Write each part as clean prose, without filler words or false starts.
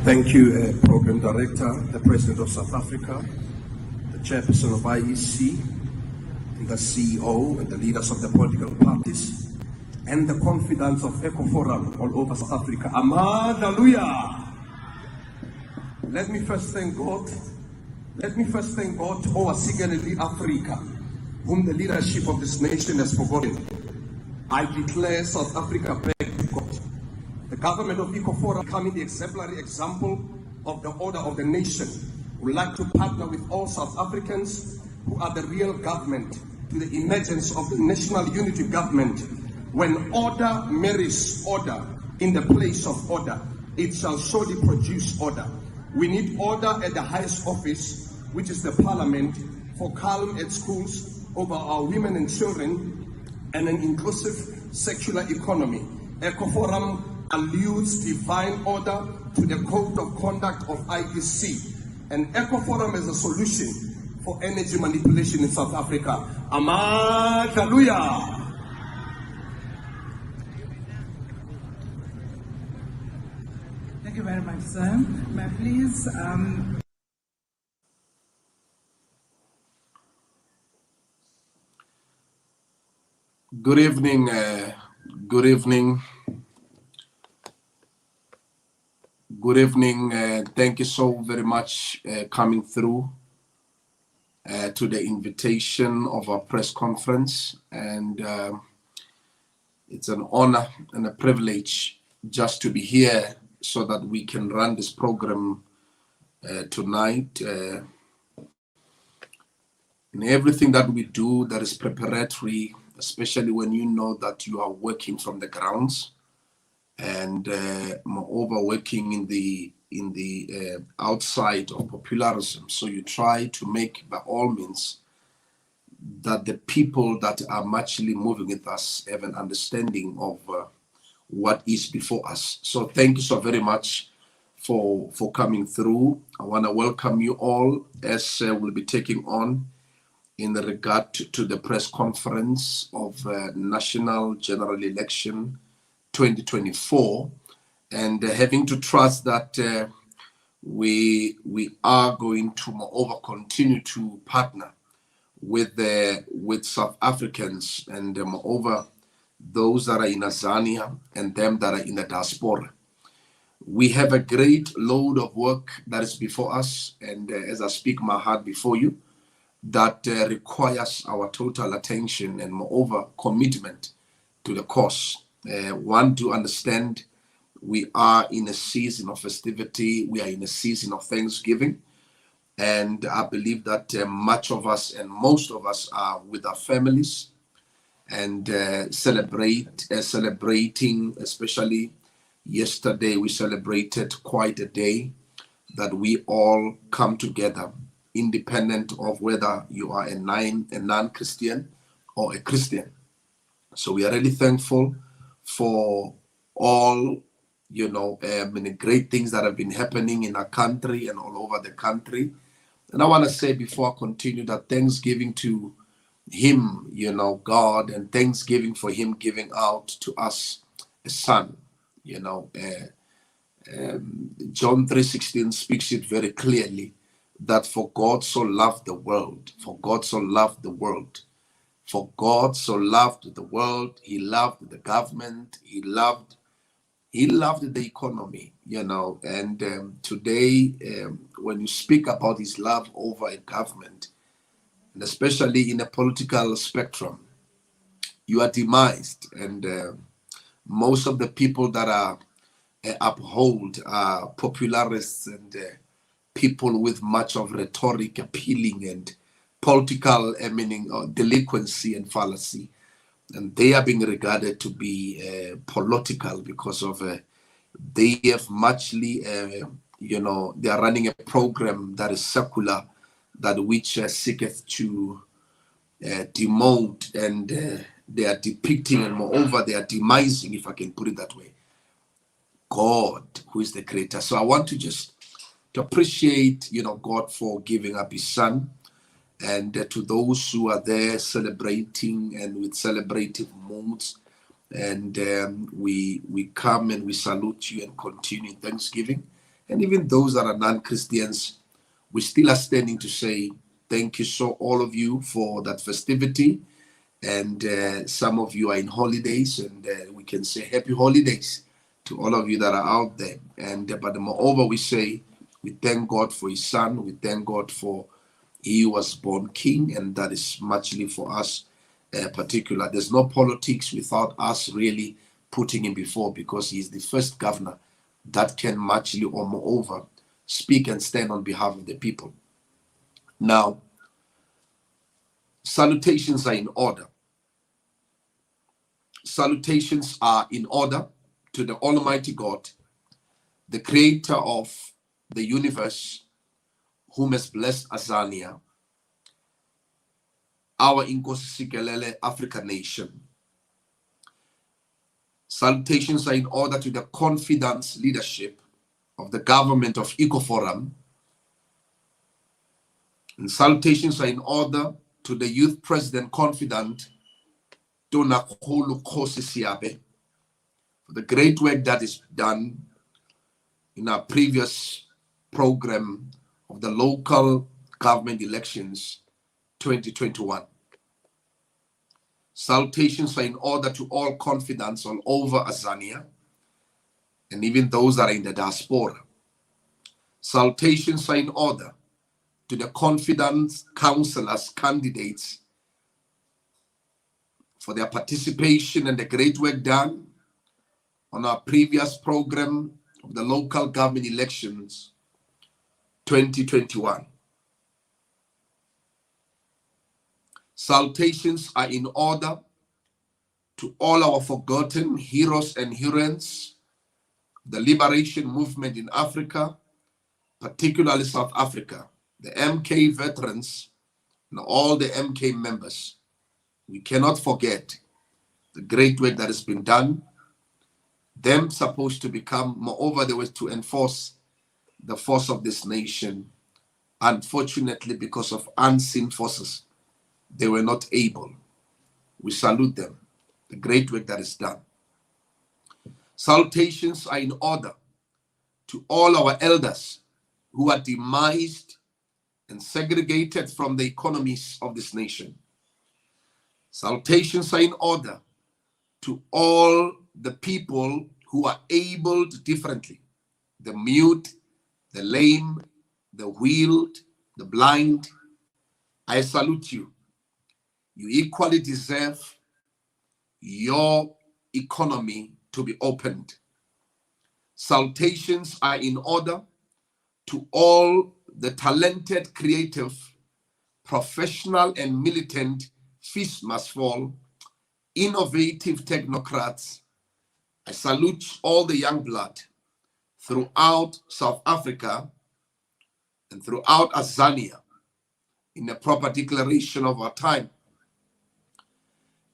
Thank you, Program Director, the President of South Africa, the Chairperson of IEC, the CEO and the leaders of the political parties, and the confidants of ECOFORUM all over South Africa. Hallelujah! Let me first thank God. Over singularly Africa, whom the leadership of this nation has forgotten. I declare South Africa back to God. The government of ECOFORUM becoming the exemplary example of the order of the nation. We would like to partner with all South Africans who are the real government to the emergence of the national unity government. When order marries order in the place of order, it shall surely produce order. We need order at the highest office, which is the parliament, for calm at schools, over our women and children, and an inclusive secular economy. ECOFORUM alludes divine order to the code of conduct of IEC, and ECOFORUM is a solution for energy manipulation in South Africa. Hallelujah! Thank you very much, sir. May I please... Good evening. Good evening. Good evening. Thank you so very much coming through to the invitation of our press conference. And it's an honor and a privilege just to be here so that we can run this program tonight. In everything that we do, that is preparatory, especially when you know that you are working from the grounds, and moreover working in the outside of popularism. So you try to make, by all means, that the people that are muchly moving with us have an understanding of what is before us. So thank you so very much for coming through. I want to welcome you all as we'll be taking on in regard to the press conference of National General Election 2024, and having to trust that we are going to moreover continue to partner with South Africans, and moreover those that are in Azania and them that are in the diaspora. We have a great load of work that is before us, and as I speak my heart before you, that requires our total attention and moreover commitment to the cause. One, to understand we are in a season of festivity, we are in a season of Thanksgiving, and I believe that much of us and most of us are with our families and celebrating, especially yesterday we celebrated quite a day that we all come together, independent of whether you are a non-Christian or a Christian. So we are really thankful for all, many great things that have been happening in our country and all over the country. And I want to say before I continue that thanksgiving to him, God, and thanksgiving for him giving out to us a son. John 3:16 speaks it very clearly, that for God so loved the world, for God so loved the world. For God so loved the world, he loved the government, he loved the economy, and today when you speak about his love over a government, and especially in a political spectrum, you are demised, and most of the people that are uphold are popularists and people with much of rhetoric appealing and political meaning or delinquency and fallacy, and they are being regarded to be political because of they have muchly they are running a program that is secular, that which seeketh to demote, and they are depicting, and moreover they are demising, if I can put it that way, God, who is the creator. So I want to just to appreciate God for giving up his son. And to those who are there celebrating and with celebrative moods, and we come and we salute you and continue Thanksgiving. and even those that are non-Christians, we still are standing to say thank you so all of you for that festivity. And some of you are in holidays, and we can say happy holidays to all of you that are out there. And but moreover, we say we thank God for his son. We thank God for he was born king, and that is muchly for us particular. There's no politics without us really putting him before, because he is the first governor that can muchly or moreover speak and stand on behalf of the people. Now, salutations are in order. Salutations are in order to the Almighty God, the creator of the universe, whom has blessed Azania, our Nkosi Sikelele African nation. Salutations are in order to the confidence leadership of the government of ECOFORUM. And salutations are in order to the youth president confidant, Donakolu Kosi Siabe, for the great work that is done in our previous program of the local government elections 2021. Salutations are in order to all confidants all over Azania, and even those that are in the diaspora. Salutations are in order to the confidant councillors, candidates, for their participation and the great work done on our previous program of the local government elections 2021. Salutations are in order to all our forgotten heroes and heroines, the liberation movement in Africa, particularly South Africa, the MK veterans, and all the MK members. We cannot forget the great work that has been done. Them supposed to become, moreover, they were to enforce the force of this nation. Unfortunately, because of unseen forces, they were not able. We salute them, the great work that is done. Salutations are in order to all our elders who are demised and segregated from the economies of this nation. Salutations are in order to all the people who are abled differently, the mute, the lame, the wheeled, the blind. I salute you. You equally deserve your economy to be opened. Salutations are in order to all the talented, creative, professional, and militant feast must fall, innovative technocrats. I salute all the young blood throughout South Africa and throughout Azania in a proper declaration of our time.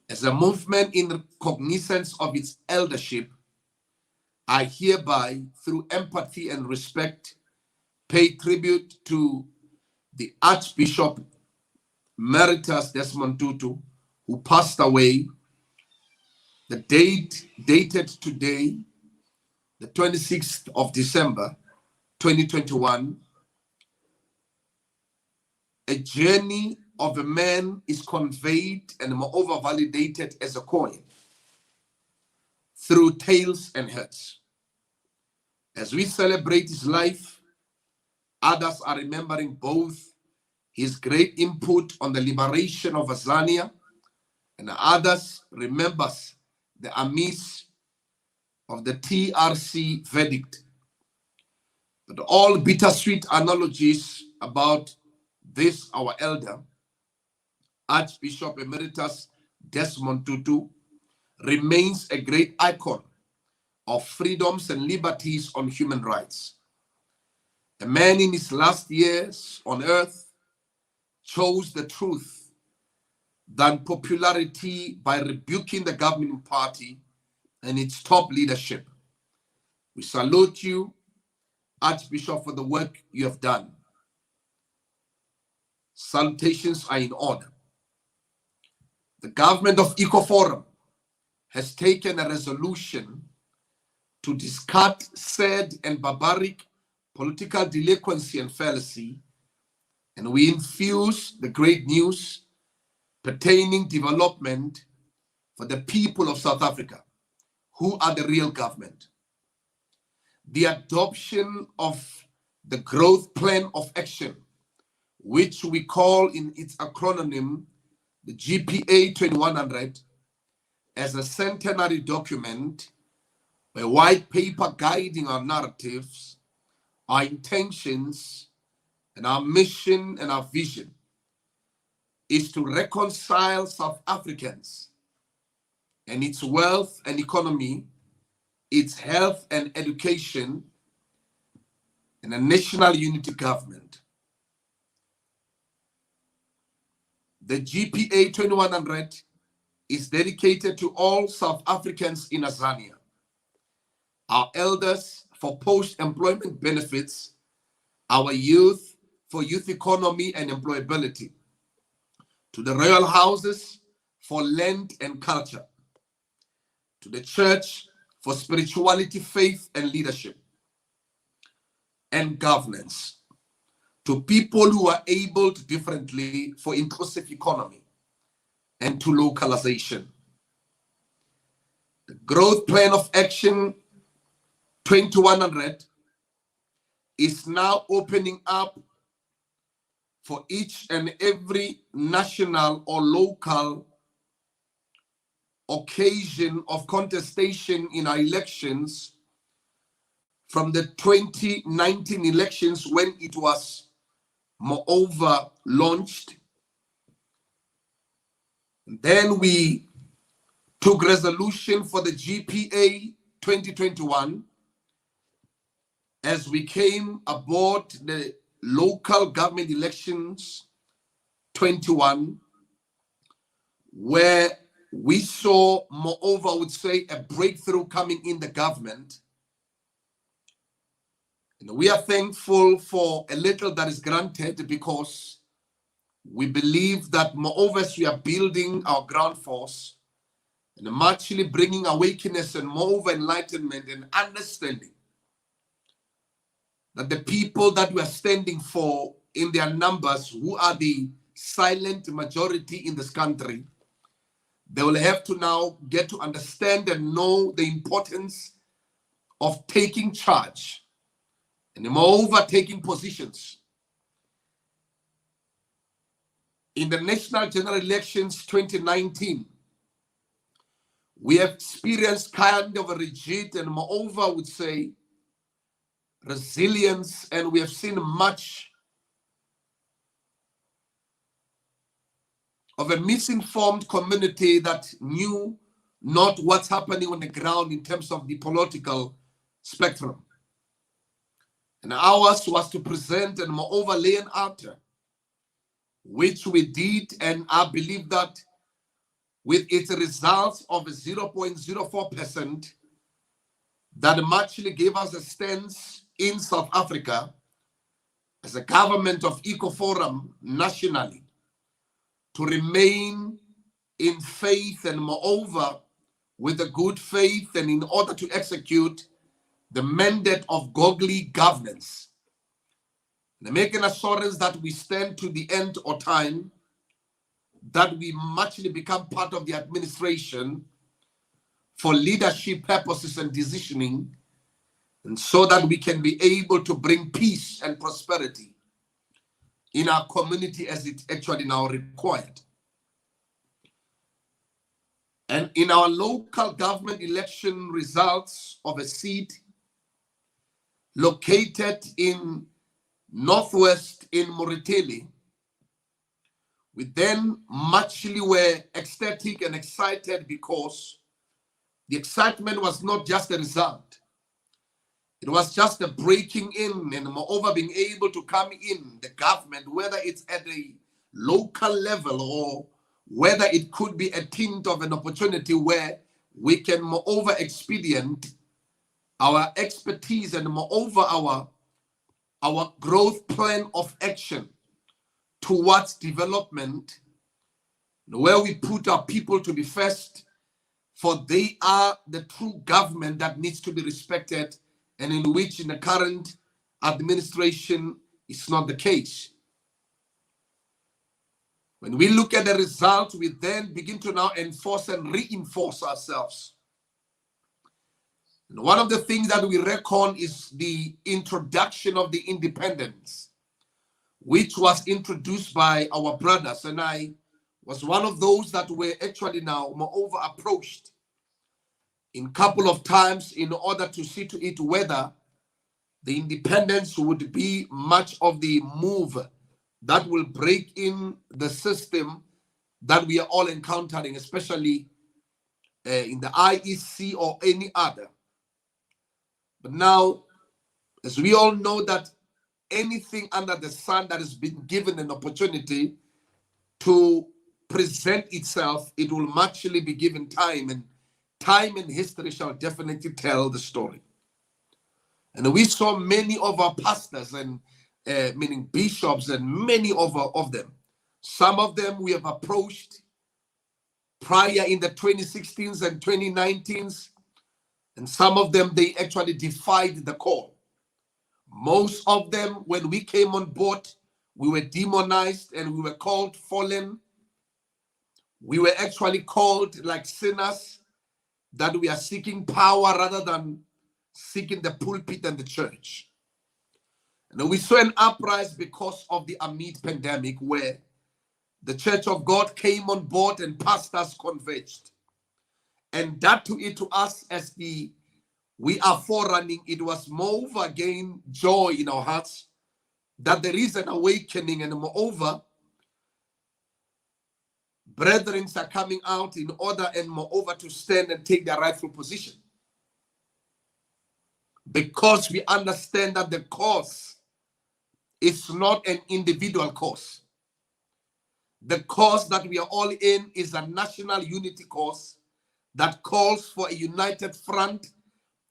As a movement in cognizance of its eldership, I hereby, through empathy and respect, pay tribute to the Archbishop Emeritus Desmond Tutu, who passed away. The date dated today, the 26th of December, 2021. A journey of a man is conveyed and moreover validated as a coin through tails and heads. As we celebrate his life, others are remembering both his great input on the liberation of Azania, and others remembers the amiss of the TRC verdict. But all bittersweet analogies about this, our elder, Archbishop Emeritus Desmond Tutu, remains a great icon of freedoms and liberties on human rights. A man in his last years on earth chose the truth than popularity by rebuking the governing party and its top leadership. We salute you, Archbishop, for the work you have done. Salutations are in order. The government of ECOFORUM has taken a resolution to discard sad and barbaric political delinquency and fallacy, and we infuse the great news pertaining development for the people of South Africa, who are the real government. The adoption of the growth plan of action, which we call in its acronym the GPA2100, as a centenary document, a white paper guiding our narratives, our intentions, and our mission and our vision, is to reconcile South Africans and its wealth and economy, its health and education, and a national unity government. The GPA 2100 is dedicated to all South Africans in Azania, our elders for post-employment benefits, our youth for youth economy and employability, to the royal houses for land and culture, to the church for spirituality, faith, and leadership and governance, to people who are abled differently for inclusive economy, and to localization. The Growth Plan of Action 2100 is now opening up for each and every national or local occasion of contestation in our elections from the 2019 elections, when it was moreover launched. Then we took resolution for the GPA 2021 as we came aboard the local government elections 21, where we saw, moreover, I would say, a breakthrough coming in the government. And we are thankful for a little that is granted, because we believe that, moreover, as we are building our ground force and actually bringing awakeness and moreover enlightenment and understanding that the people that we are standing for in their numbers, who are the silent majority in this country, they will have to now get to understand and know the importance of taking charge and moreover taking positions. In the National General Elections 2019, we have experienced kind of a rigid and moreover, I would say, resilience, and we have seen much of a misinformed community that knew not what's happening on the ground in terms of the political spectrum. And ours was to present and moreover lay an altar, which we did, and I believe that with its results of 0.04%, that actually gave us a stance in South Africa as a government of ECOFORUM nationally to remain in faith and moreover with a good faith, and in order to execute the mandate of godly governance, and make an assurance that we stand to the end of time, that we actually become part of the administration for leadership purposes and decisioning, and so that we can be able to bring peace and prosperity in our community as it actually now required. And in our local government election results of a seat located in Northwest in Moretele, we then muchly were ecstatic and excited, because the excitement was not just a result. It was just a breaking in and moreover being able to come in the government, whether it's at a local level or whether it could be a tint of an opportunity where we can moreover expedient our expertise and moreover our growth plan of action towards development, where we put our people to be first, for they are the true government that needs to be respected, and in which in the current administration is not the case. When we look at the results, we then begin to now enforce and reinforce ourselves. And one of the things that we reckon is the introduction of the independence, which was introduced by our brothers. And I was one of those that were actually now moreover approached in a couple of times in order to see to it whether the independence would be much of the move that will break in the system that we are all encountering, especially in the IEC or any other. But now, as we all know, that anything under the sun that has been given an opportunity to present itself, it will muchly be given time, and time and history shall definitely tell the story. And we saw many of our pastors and meaning bishops and many of them. Some of them we have approached prior in the 2016s and 2019s, and some of them, they actually defied the call. Most of them, when we came on board, we were demonized and we were called fallen. We were actually called like sinners, that we are seeking power rather than seeking the pulpit and the church. And we saw an uprise because of the amid pandemic, where the Church of God came on board and pastors converged. And that to us as we are forerunning, it was moreover again joy in our hearts that there is an awakening, and moreover, brethren are coming out in order and moreover to stand and take their rightful position. Because we understand that the cause is not an individual cause. The cause that we are all in is a national unity cause that calls for a united front,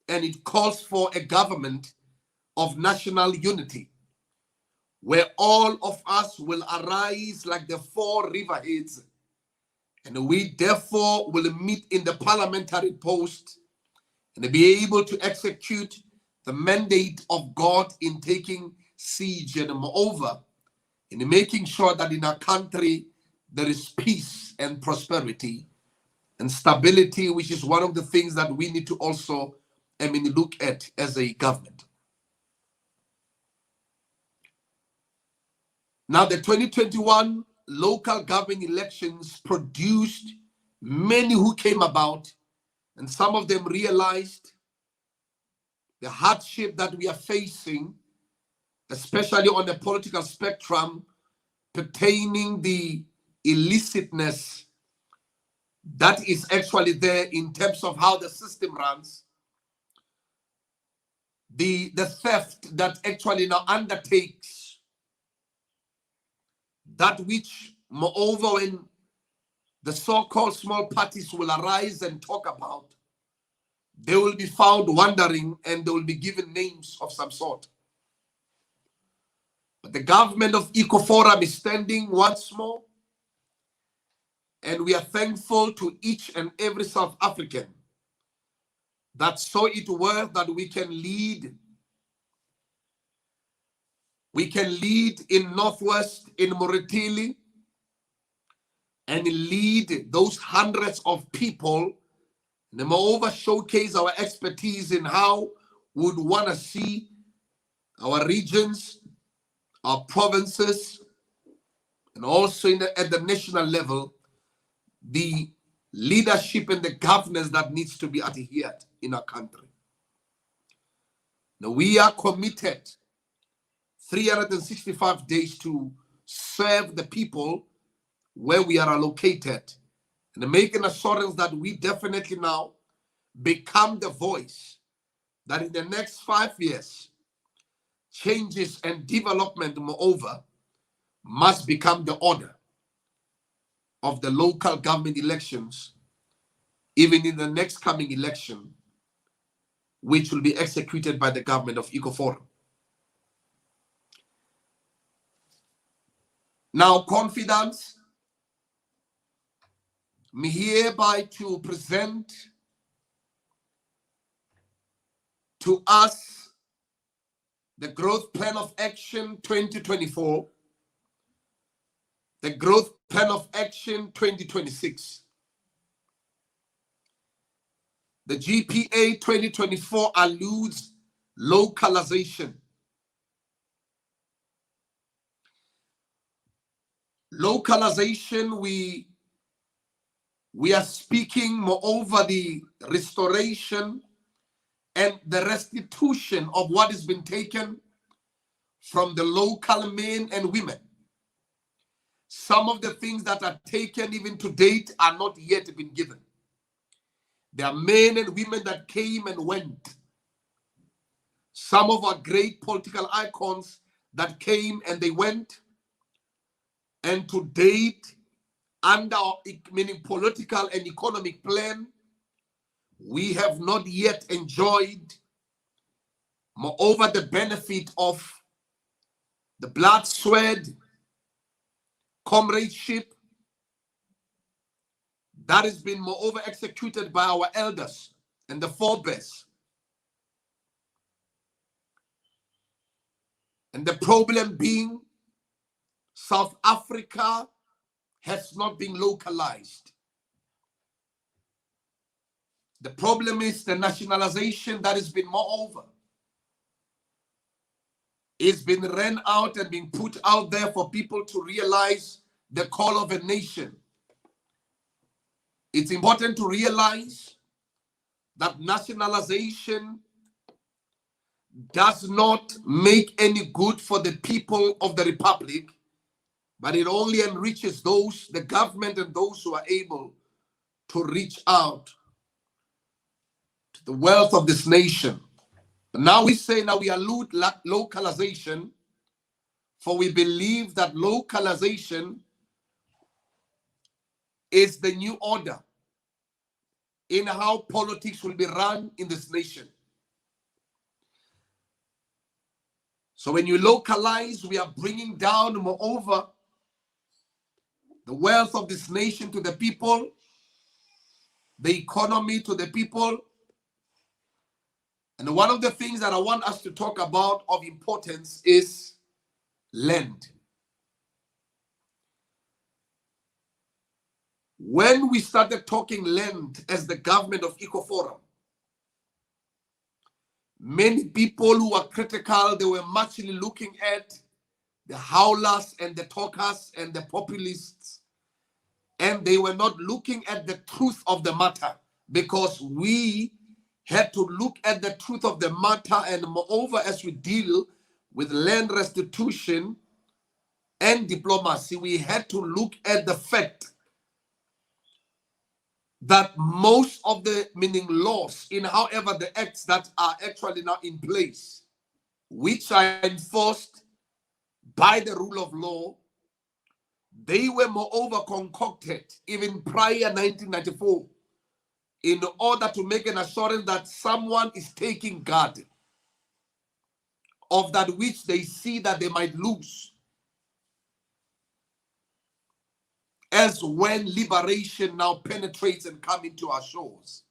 and it calls for a government of national unity, where all of us will arise like the four riverheads, and we therefore will meet in the parliamentary post and be able to execute the mandate of God in taking siege, and moreover, in making sure that in our country there is peace and prosperity and stability, which is one of the things that we need to also look at as a government. Now, the 2021 local government elections produced many who came about, and some of them realized the hardship that we are facing, especially on the political spectrum, pertaining the illicitness that is actually there in terms of how the system runs, the theft that actually now undertakes that which, moreover, when the so-called small parties will arise and talk about, they will be found wandering and they will be given names of some sort. But the government of ECOFORUM is standing once more, and we are thankful to each and every South African that saw it worth that we can lead. We can lead in Northwest, in Moretili, and lead those hundreds of people, and moreover showcase our expertise in how we would want to see our regions, our provinces, and also at the national level, the leadership and the governance that needs to be adhered in our country. Now, we are committed 365 days to serve the people where we are located, and make an assurance that we definitely now become the voice that in the next 5 years, changes and development, moreover, must become the order of the local government elections, even in the next coming election, which will be executed by the government of ECOFORUM. Now, confidence, me hereby to present to us the Growth Plan of Action 2024, the Growth Plan of Action 2026. The GPA 2024 alludes localization. Localization, we are speaking moreover the restoration and the restitution of what has been taken from the local men and women. Some of the things that are taken even to date are not yet been given. There are men and women that came and went. Some of our great political icons that came and they went. And to date, under our meaning political and economic plan, we have not yet enjoyed, moreover, the benefit of the blood, sweat, comradeship that has been moreover executed by our elders and the forebears. And the problem being, South Africa has not been localized. The problem is the nationalization that has been moreover. It's been ran out and been put out there for people to realize the call of a nation. It's important to realize that nationalization does not make any good for the people of the Republic, but it only enriches those, the government and those who are able to reach out to the wealth of this nation. But now we say, now we allude localization, for we believe that localization is the new order in how politics will be run in this nation. So when you localize, we are bringing down, moreover, the wealth of this nation to the people, the economy to the people. And one of the things that I want us to talk about of importance is land. When we started talking land as the government of ECOFORUM, many people who were critical, they were muchly looking at the howlers and the talkers and the populists, and they were not looking at the truth of the matter, because we had to look at the truth of the matter. And moreover, as we deal with land restitution and diplomacy, we had to look at the fact that most of the meaning laws in however the acts that are actually now in place, which are enforced by the rule of law, they were moreover concocted even prior 1994 in order to make an assurance that someone is taking guard of that which they see that they might lose, as when liberation now penetrates and comes into our shores.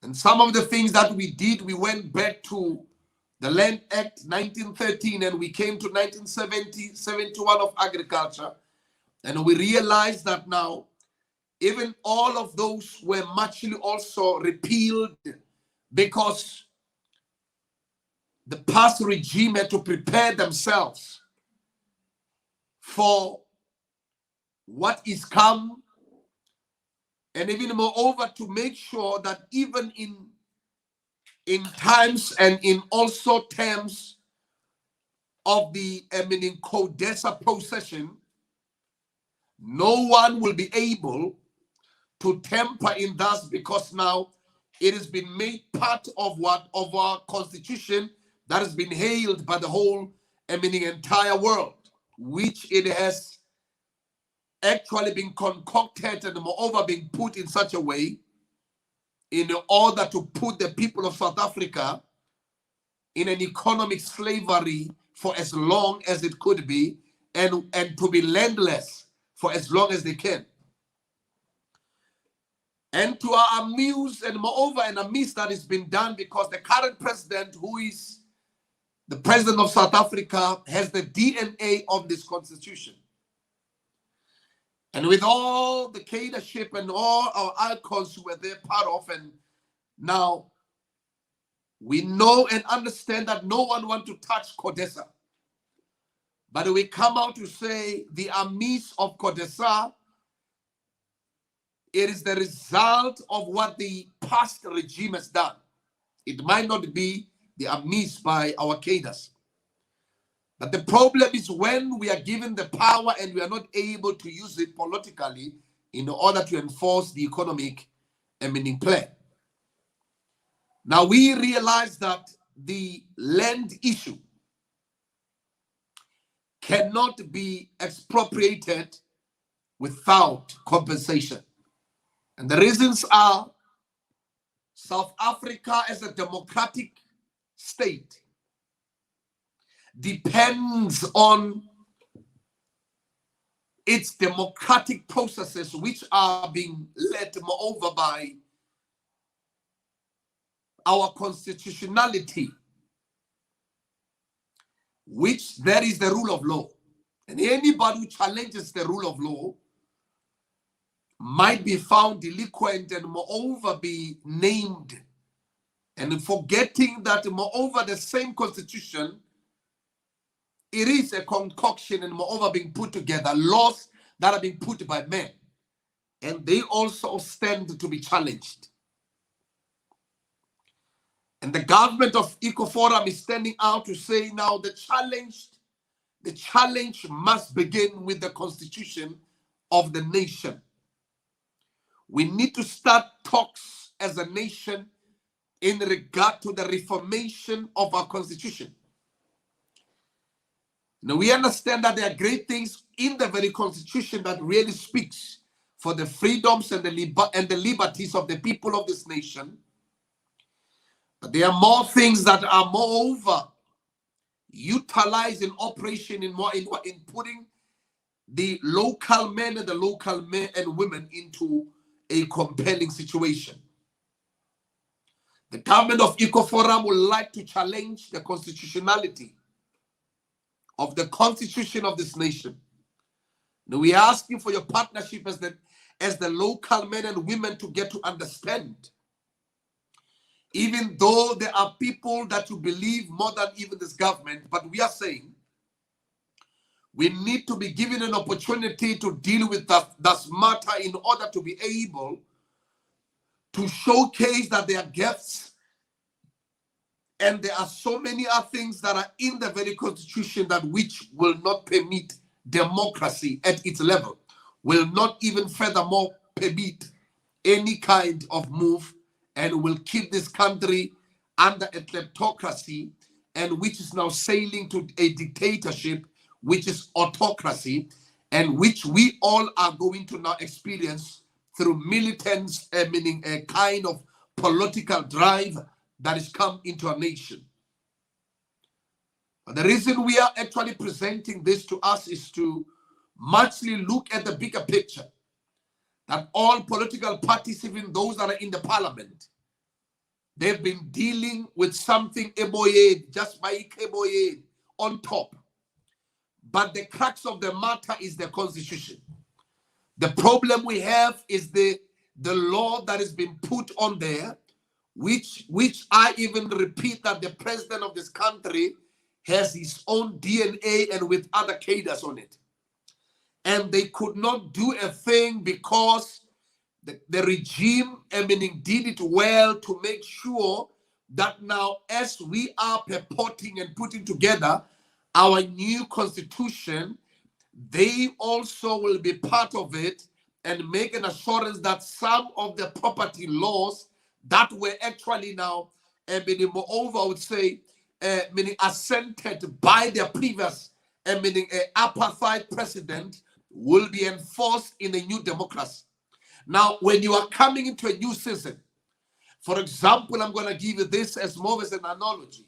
And some of the things that we did, we went back to the Land Act 1913 and we came to 1970, 71 of agriculture, and we realized that now even all of those were muchly also repealed, because the past regime had to prepare themselves for what is come, and even moreover to make sure that even in times and in also terms of the meaning CODESA procession, no one will be able to tamper in that, because now it has been made part of our constitution that has been hailed by the whole entire world, which it has actually been concocted and moreover being put in such a way in order to put the people of South Africa in an economic slavery for as long as it could be, and to be landless for as long as they can. And to our amuse and moreover an amiss that has been done, because the current president, who is the president of South Africa, has the DNA of this constitution. And with all the leadership and all our icons who were there part of, and now we know and understand that no one wants to touch CODESA. But we come out to say the amiss of CODESA, it is the result of what the past regime has done. It might not be the amiss by our cadres. But the problem is when we are given the power and we are not able to use it politically in order to enforce the economic plan. Now we realize that the land issue cannot be expropriated without compensation. And the reasons are South Africa as a democratic state depends on its democratic processes, which are being led moreover by our constitutionality, which there is the rule of law. And anybody who challenges the rule of law might be found delinquent and moreover be named. And forgetting that moreover the same constitution, it is a concoction and moreover being put together, laws that are being put by men. And they also stand to be challenged. And the government of ECOFORUM is standing out to say now the challenge must begin with the constitution of the nation. We need to start talks as a nation in regard to the reformation of our constitution. Now we understand that there are great things in the very constitution that really speaks for the freedoms and the liberties of the people of this nation. But there are more things that are moreover utilized in operation in putting the local men and the local men and women into a compelling situation. The government of ECOFORUM would like to challenge the constitutionality of the constitution of this nation. Now we are asking for your partnership as the local men and women to get to understand. Even though there are people that you believe more than even this government, but we are saying we need to be given an opportunity to deal with that matter in order to be able to showcase that there are gaps and there are so many other things that are in the very constitution that which will not permit democracy at its level, will not even furthermore permit any kind of move, and will keep this country under a kleptocracy, and which is now sailing to a dictatorship, which is autocracy, and which we all are going to now experience through militants, meaning a kind of political drive that has come into our nation. But the reason we are actually presenting this to us is to muchly look at the bigger picture, that all political parties, even those that are in the parliament, they've been dealing with something just by on top. But the crux of the matter is the constitution. The problem we have is the law that has been put on there, which I even repeat that the president of this country has his own DNA and with other cadres on it. And they could not do a thing because the regime, did it well to make sure that now as we are purporting and putting together our new constitution, they also will be part of it and make an assurance that some of the property laws that were actually now, moreover, I would say, assented by their previous, apartheid president, will be enforced in a new democracy. Now, when you are coming into a new season, for example, I'm going to give you this as more as an analogy.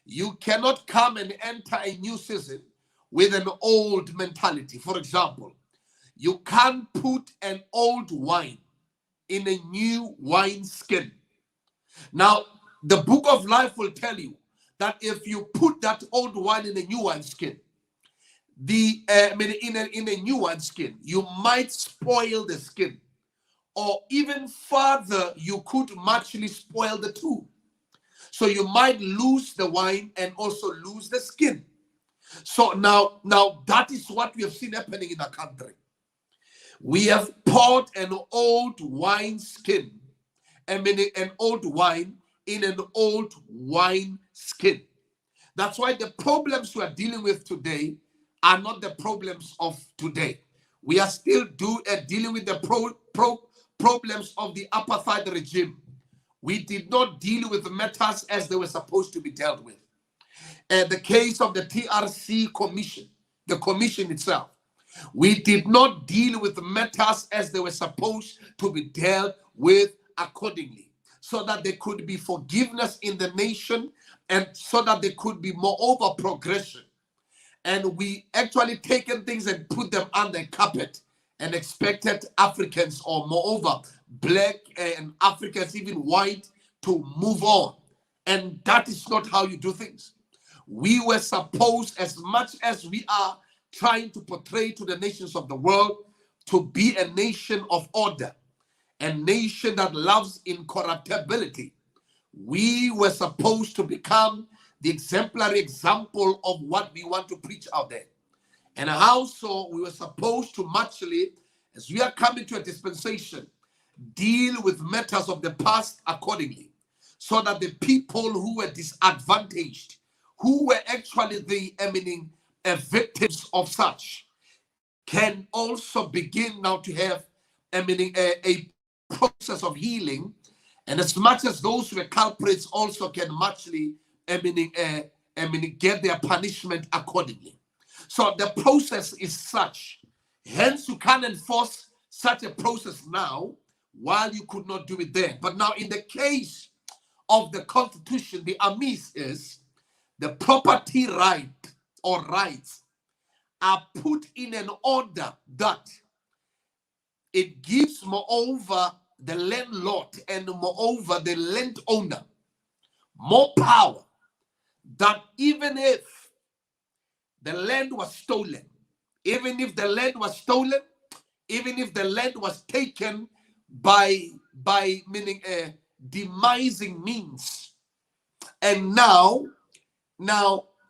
You cannot come and enter a new season with an old mentality. For example, you can't put an old wine in a new wineskin. Now, the book of life will tell you that if you put that old wine in a new wineskin, in a new wineskin, you might spoil the skin, or even further, you could actually spoil the two. So you might lose the wine and also lose the skin. So now that is what we have seen happening in our country. We have poured an old wine skin, an old wine in an old wine skin. That's why the problems we are dealing with today are not the problems of today. We are still dealing with the problems of the apartheid regime. We did not deal with the matters as they were supposed to be dealt with. The case of the TRC commission, the commission itself, we did not deal with the matters as they were supposed to be dealt with accordingly, so that there could be forgiveness in the nation and so that there could be moreover progression. And we actually taken things and put them under carpet and expected Africans, or moreover black and Africans, even white, to move on. And that is not how you do things. We were supposed, as much as we are trying to portray to the nations of the world, to be a nation of order, a nation that loves incorruptibility. We were supposed to become the exemplary example of what we want to preach out there. And also, we were supposed to actually, as we are coming to a dispensation, deal with matters of the past accordingly, so that the people who were disadvantaged, who were actually the victims of such, can also begin now to have a process of healing. And as much as those who were culprits also can actually get their punishment accordingly. So the process is such. Hence, you can't enforce such a process now while you could not do it then. But now, in the case of the Constitution, the amis is the property right or rights are put in an order that it gives, moreover, the landlord and moreover the landowner more power, that even if the land was stolen, even if the land was stolen, even if the land was taken by demising means, and now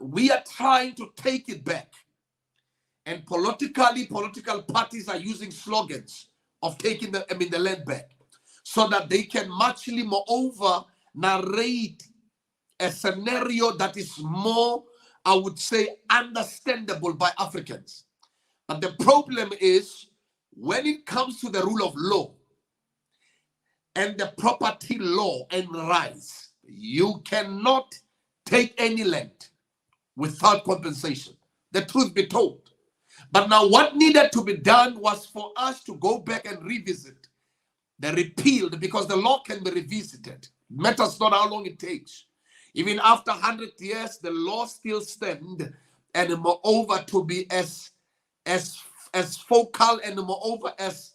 we are trying to take it back, and political parties are using slogans of taking the land back, so that they can actually moreover narrate a scenario that is more, I would say, understandable by Africans. But the problem is, when it comes to the rule of law and the property law and rights, you cannot take any land without compensation. The truth be told. But now what needed to be done was for us to go back and revisit the repealed, because the law can be revisited. Matters not how long it takes. Even after 100 years, the law still stands, and moreover to be as focal and moreover as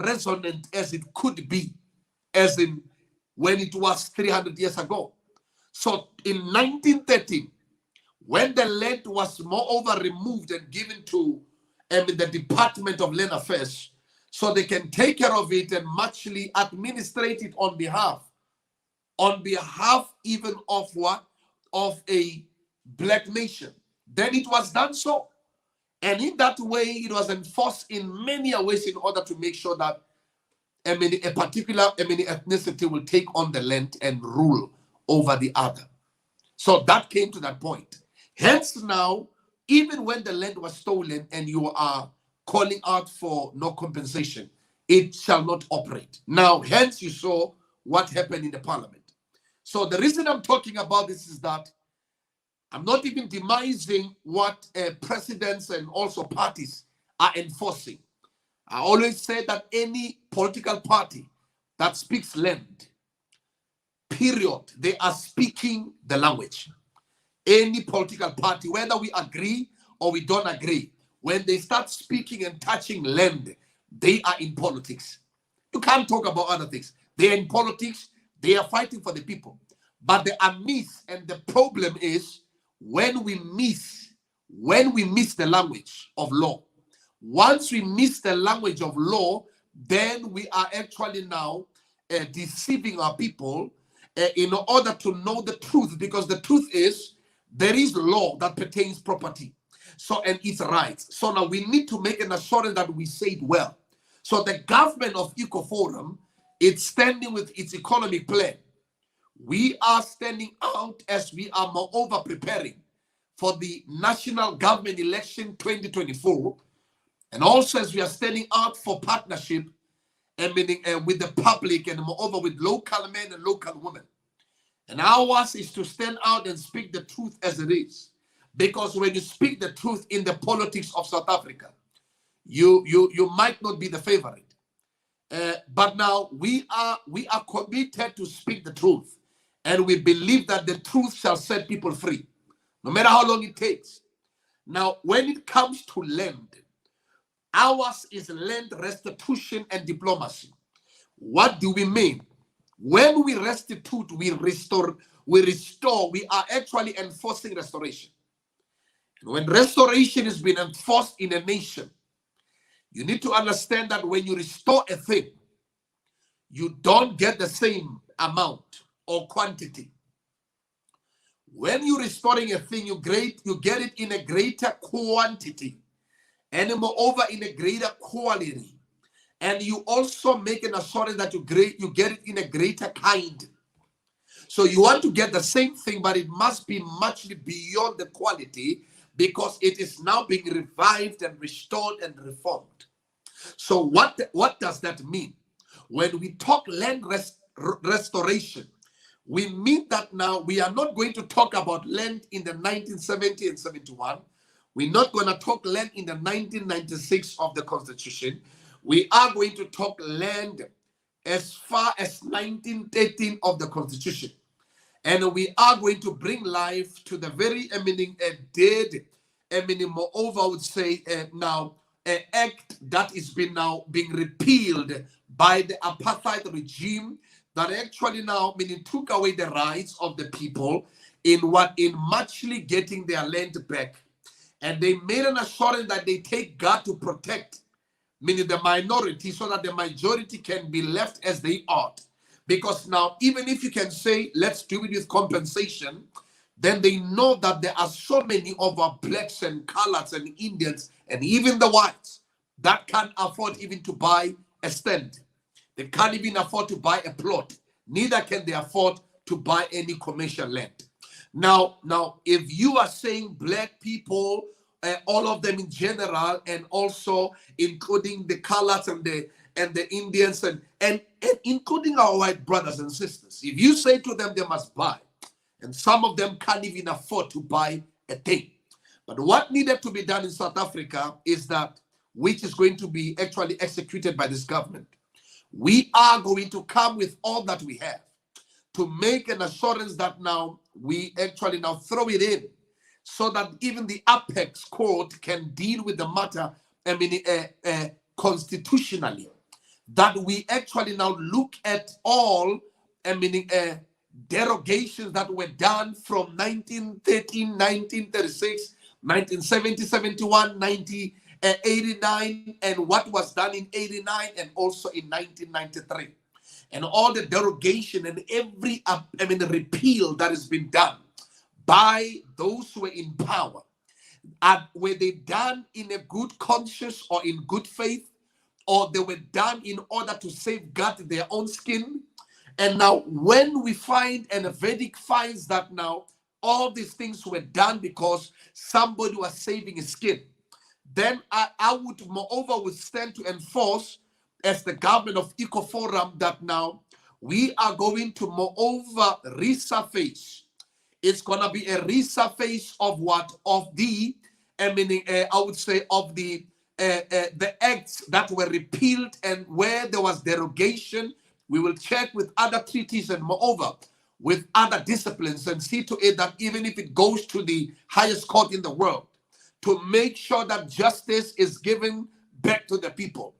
resonant as it could be, as in when it was 300 years ago. So in 1913, when the land was moreover removed and given to the Department of Land Affairs, so they can take care of it and actually administrate it on behalf even of what? Of a black nation. Then it was done so. And in that way, it was enforced in many ways in order to make sure that a particular ethnicity will take on the land and rule over the other. So that came to that point. Hence now, even when the land was stolen and you are calling out for no compensation, it shall not operate. Now, hence you saw what happened in the parliament. So the reason I'm talking about this is that I'm not even demising what presidents and also parties are enforcing. I always say that any political party that speaks land, period, they are speaking the language. Any political party, whether we agree or we don't agree, when they start speaking and touching land, they are in politics. You can't talk about other things. They are in politics. They are fighting for the people. But there are myths, and the problem is when we miss the language of law. Once we miss the language of law, then we are actually now deceiving our people in order to know the truth, because the truth is there is law that pertains property, so, and its rights. So now we need to make an assurance that we say it well. So the government of ECOFORUM, it's standing with its economic plan. We are standing out as we are moreover preparing for the national government election 2024, and also as we are standing out for partnership meaning with the public, and moreover with local men and local women. And ours is to stand out and speak the truth as it is. Because when you speak the truth in the politics of South Africa, you might not be the favorite. But now we are committed to speak the truth. And we believe that the truth shall set people free, no matter how long it takes. Now, when it comes to land, ours is land restitution and diplomacy. What do we mean? When we restitute, we restore, we are actually enforcing restoration. And when restoration has been enforced in a nation, you need to understand that when you restore a thing, you don't get the same amount or quantity. When you're restoring a thing, you get it in a greater quantity, and moreover in a greater quality. And you also make an assurance that you get it in a greater kind. So you want to get the same thing, but it must be much beyond the quality, because it is now being revived and restored and reformed. So what does that mean? When we talk land restoration, we mean that now we are not going to talk about land in the 1970 and 71. We're not going to talk land in the 1996 of the Constitution. We are going to talk land as far as 1913 of the Constitution. And we are going to bring life to the very dead, moreover, I would say now, an act that is being repealed by the apartheid regime, that actually now took away the rights of the people in muchly getting their land back. And they made an assurance that they take God to protect, meaning the minority, so that the majority can be left as they ought. Because now, even if you can say, let's do it with compensation, then they know that there are so many of our blacks and coloreds and Indians and even the whites that can't afford even to buy a stand. They can't even afford to buy a plot. Neither can they afford to buy any commercial land. Now, if you are saying black people, all of them in general, and also including the coloreds and the Indians and including our white brothers and sisters, if you say to them they must buy, and some of them can't even afford to buy a thing. But what needed to be done in South Africa is that, which is going to be actually executed by this government. We are going to come with all that we have to make an assurance that now we actually now throw it in, so that even the apex court can deal with the matter constitutionally. That we actually now look at all derogations that were done from 1913, 1936, 1970, 71, 1989, and what was done in 89 and also in 1993. And all the derogation and every repeal that has been done by those who were in power. Were they done in a good conscience or in good faith, or they were done in order to safeguard their own skin? And now when we find, and a verdict finds that now all these things were done because somebody was saving his skin, then I would moreover would stand to enforce, as the government of ECOFORUM, that now we are going to moreover resurface. It's going to be a resurface of what? Of the, I would say, of the acts that were repealed, and where there was derogation, we will check with other treaties and moreover with other disciplines, and see to it that even if it goes to the highest court in the world, to make sure that justice is given back to the people.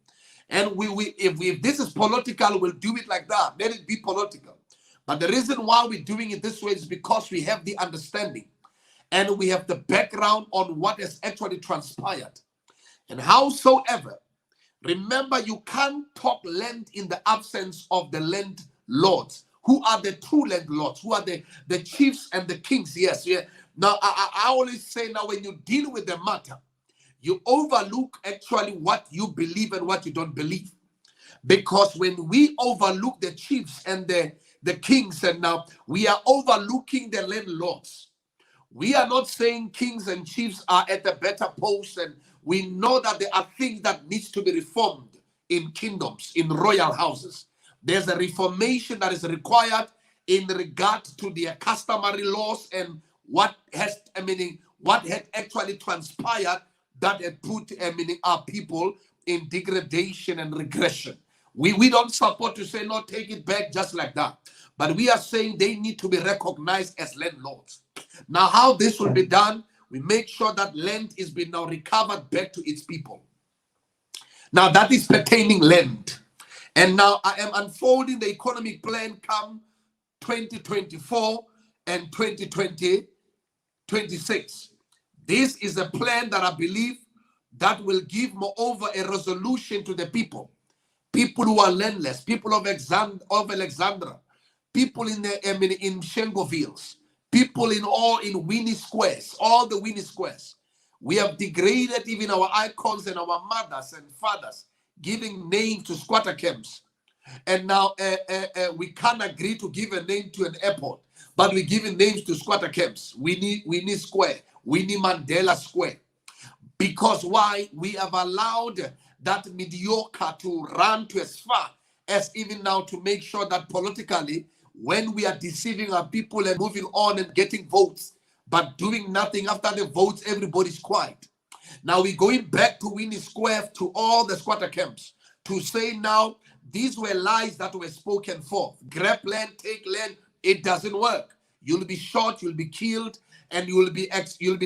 And if this is political, we'll do it like that. Let it be political. But the reason why we're doing it this way is because we have the understanding and we have the background on what has actually transpired. And howsoever, remember, you can't talk land in the absence of the landlords. Who are the true landlords? Who are the chiefs and the kings? Yes, yeah. Now, I always say, now when you deal with the matter, you overlook actually what you believe and what you don't believe. Because when we overlook the chiefs and the kings, and now we are overlooking the landlords. We are not saying kings and chiefs are at a better post, and we know that there are things that needs to be reformed in kingdoms, in royal houses. There's a reformation that is required in regard to their customary laws and what has, what had actually transpired that had put, our people in degradation and regression. We don't support to say, no, take it back just like that. But we are saying they need to be recognized as landlords. Now, how this will be done, we make sure that land is being now recovered back to its people. Now, that is pertaining land. And now I am unfolding the economic plan come 2024 and 2026. This is a plan that I believe that will give, moreover, a resolution to the people. People who are landless, people of Alexandra, people in Shengovilles, people in Winnie Squares, all the Winnie Squares. We have degraded even our icons and our mothers and fathers, giving names to squatter camps. And now we can't agree to give a name to an airport, but we're giving names to squatter camps. Winnie Square, Winnie Mandela Square. Because why? We have allowed that mediocre to run to as far as even now to make sure that politically, when we are deceiving our people and moving on and getting votes, but doing nothing after the votes, everybody's quiet. Now we're going back to Winnie Square, to all the squatter camps, to say now, these were lies that were spoken forth. Grab land, take land, it doesn't work. You'll be shot, you'll be killed, and you'll be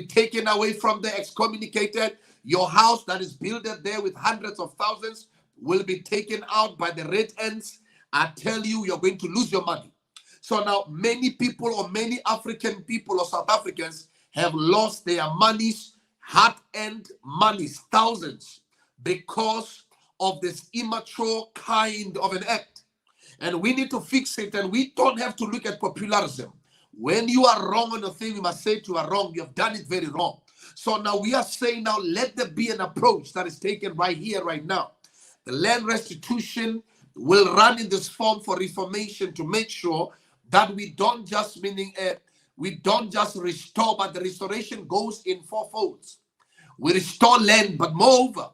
taken away from the excommunicated. Your house that is built there with hundreds of thousands will be taken out by the red ants. I tell you, you're going to lose your money. So now many people, or many African people or South Africans, have lost their monies, hard-earned monies, thousands, because of this immature kind of an act. And we need to fix it, and we don't have to look at popularism. When you are wrong on a thing, you must say you are wrong. You have done it very wrong. So now we are saying, now let there be an approach that is taken right here, right now. The land restitution will run in this form for reformation, to make sure that we don't just restore, but the restoration goes in four folds. We restore land, but moreover,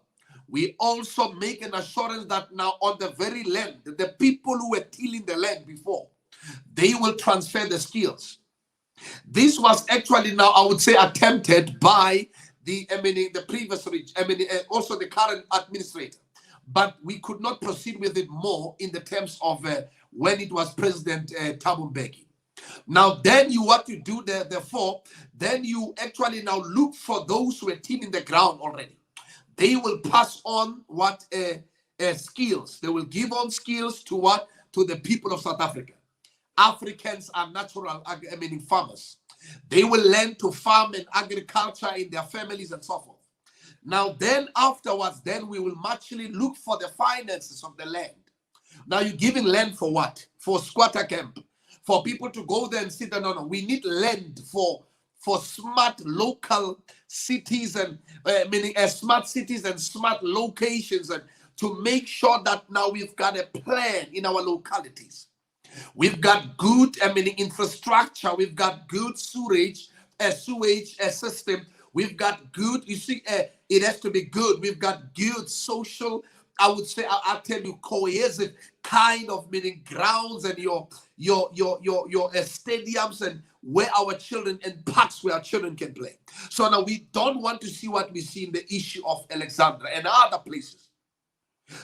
we also make an assurance that now on the very land, the people who were tilling the land before, they will transfer the skills. This was actually now, I would say, attempted by the previous also the current administrator. But we could not proceed with it more in the terms of when it was President Thabo Mbeki. Now, then what you do therefore, then you actually now look for those who are tilling the ground already. They will pass on what skills. They will give on skills to what? To the people of South Africa. Africans are natural farmers. They will learn to farm and agriculture in their families and so forth. Now then afterwards, then we will actually look for the finances of the land. Now you're giving land for what? For squatter camp. For people to go there and sit there. No. We need land for smart local cities and smart cities and smart locations, and to make sure that now we've got a plan in our localities. We've got good infrastructure. We've got good sewage system. We've got good, you see, it has to be good. We've got good social, I would say, I'll tell you, cohesive kind of grounds, and your stadiums, and where our children, and parks where our children can play. So now we don't want to see what we see in the issue of Alexandra and other places.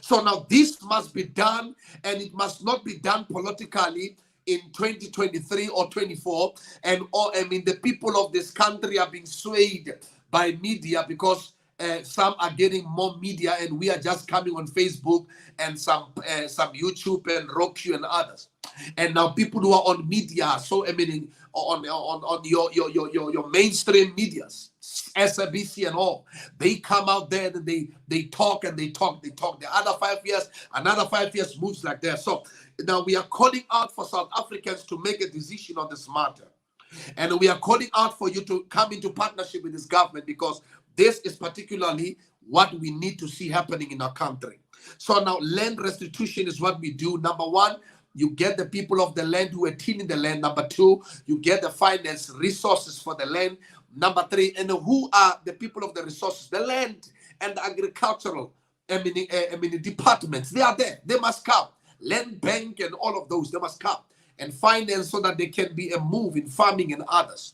So now this must be done, and it must not be done politically in 2023 or 24. And the people of this country are being swayed by media, because some are getting more media, and we are just coming on Facebook and some YouTube and Roku and others. And now people who are on media, so I mean on your mainstream medias, SABC and all, they come out there and they talk and they talk. The other 5 years, another 5 years moves like that. So now we are calling out for South Africans to make a decision on this matter. And we are calling out for you to come into partnership with this government, because this is particularly what we need to see happening in our country. So now land restitution is what we do. Number one, you get the people of the land who are tilling the land. Number two, you get the finance resources for the land. Number three, and who are the people of the resources? The land and the agricultural departments. They are there. They must come. Land bank and all of those, they must come and finance so that there can be a move in farming and others.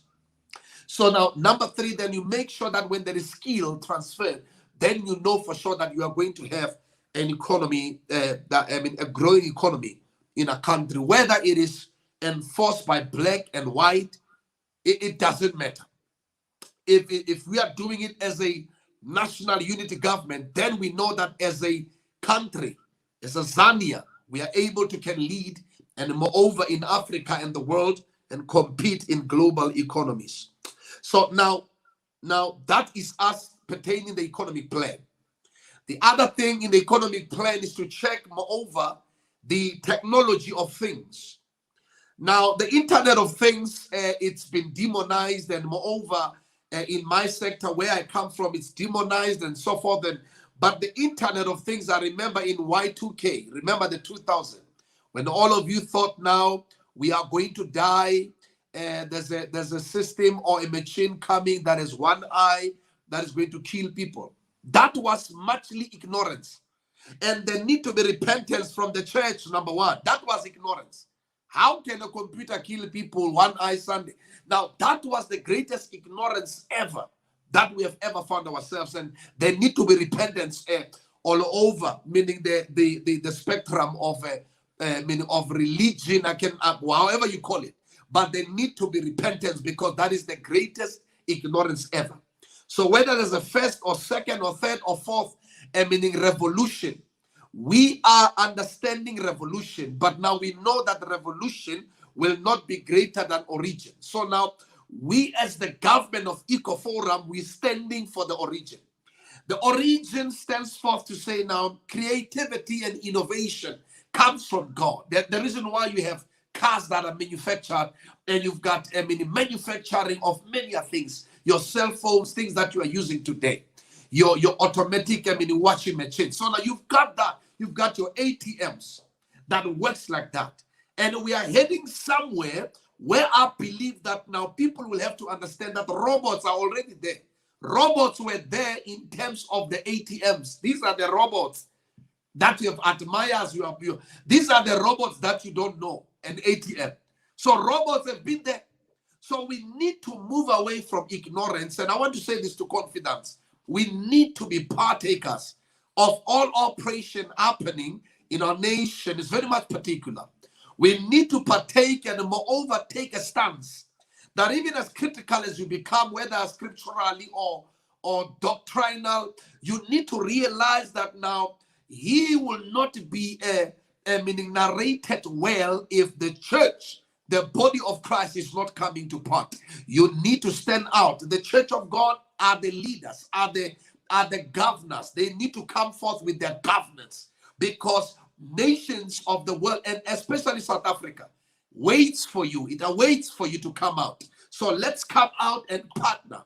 So now, number three, then you make sure that when there is skill transfer, then you know for sure that you are going to have an economy, a growing economy in a country. Whether it is enforced by black and white, it doesn't matter. If we are doing it as a national unity government, then we know that as a country, as a Zania, we are able to can lead, and moreover in Africa and the world, and compete in global economies. So now that is us pertaining the economic plan. The other thing in the economic plan is to check, moreover, the technology of things. Now, the Internet of Things, it's been demonized, and moreover, in my sector where I come from, it's demonized and so forth. But the Internet of Things, I remember in Y2K, remember the 2000, when all of you thought now we are going to die, there's a system or a machine coming that has one eye that is going to kill people. That was muchly ignorance. And there need to be repentance from the church, number one. That was ignorance. How can a computer kill people one eye Sunday? Now, that was the greatest ignorance ever that we have ever found ourselves. And there need to be repentance all over, meaning the spectrum of meaning of religion, however you call it. But there need to be repentance, because that is the greatest ignorance ever. So whether there's a first or second or third or fourth meaning revolution, we are understanding revolution, but now we know that revolution will not be greater than origin. So now we as the government of ECOFORUM, we're standing for the origin. The origin stands forth to say now creativity and innovation comes from God. The reason why you have cars that are manufactured, and you've got manufacturing of many things, your cell phones, things that you are using today, your automatic washing machine. So now you've got that. You've got your ATMs that works like that. And we are heading somewhere where I believe that now people will have to understand that robots are already there. Robots were there in terms of the ATMs. These are the robots that you have admired. These are the robots that you don't know, an ATM. So robots have been there. So we need to move away from ignorance. And I want to say this to confidence. We need to be partakers of all operation happening in our nation. Is very much particular. We need to partake and moreover take a stance that even as critical as you become, whether scripturally or doctrinal, you need to realize that now he will not be meaning narrated well if the church, the body of Christ, is not coming to part. You need to stand out. The church of God are the leaders, are the governors. They need to come forth with their governance, because nations of the world, and especially South Africa, waits for you. It awaits for you to come out. So let's come out and partner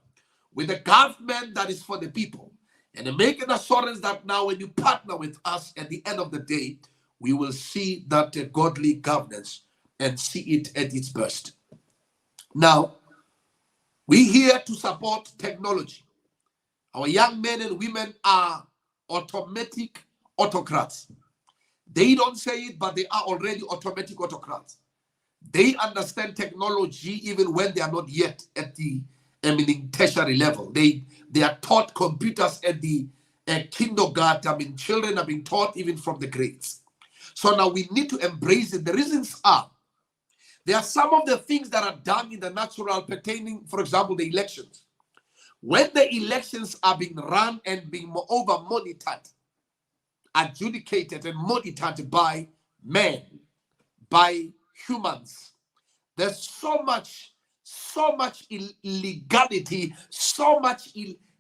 with a government that is for the people, and make an assurance that now when you partner with us, at the end of the day, we will see that godly governance and see it at its best. Now, we're here to support technology. Our young men and women are automatic autocrats. They don't say it, but they are already automatic autocrats. They understand technology even when they are not yet at the tertiary level. They are taught computers at the kindergarten. Children are being taught even from the grades. So now we need to embrace it. The reasons are, there are some of the things that are done in the natural pertaining, for example, the elections. when the elections are being run and being moreover monitored, adjudicated and monitored by men, by humans, there's so much illegality, so much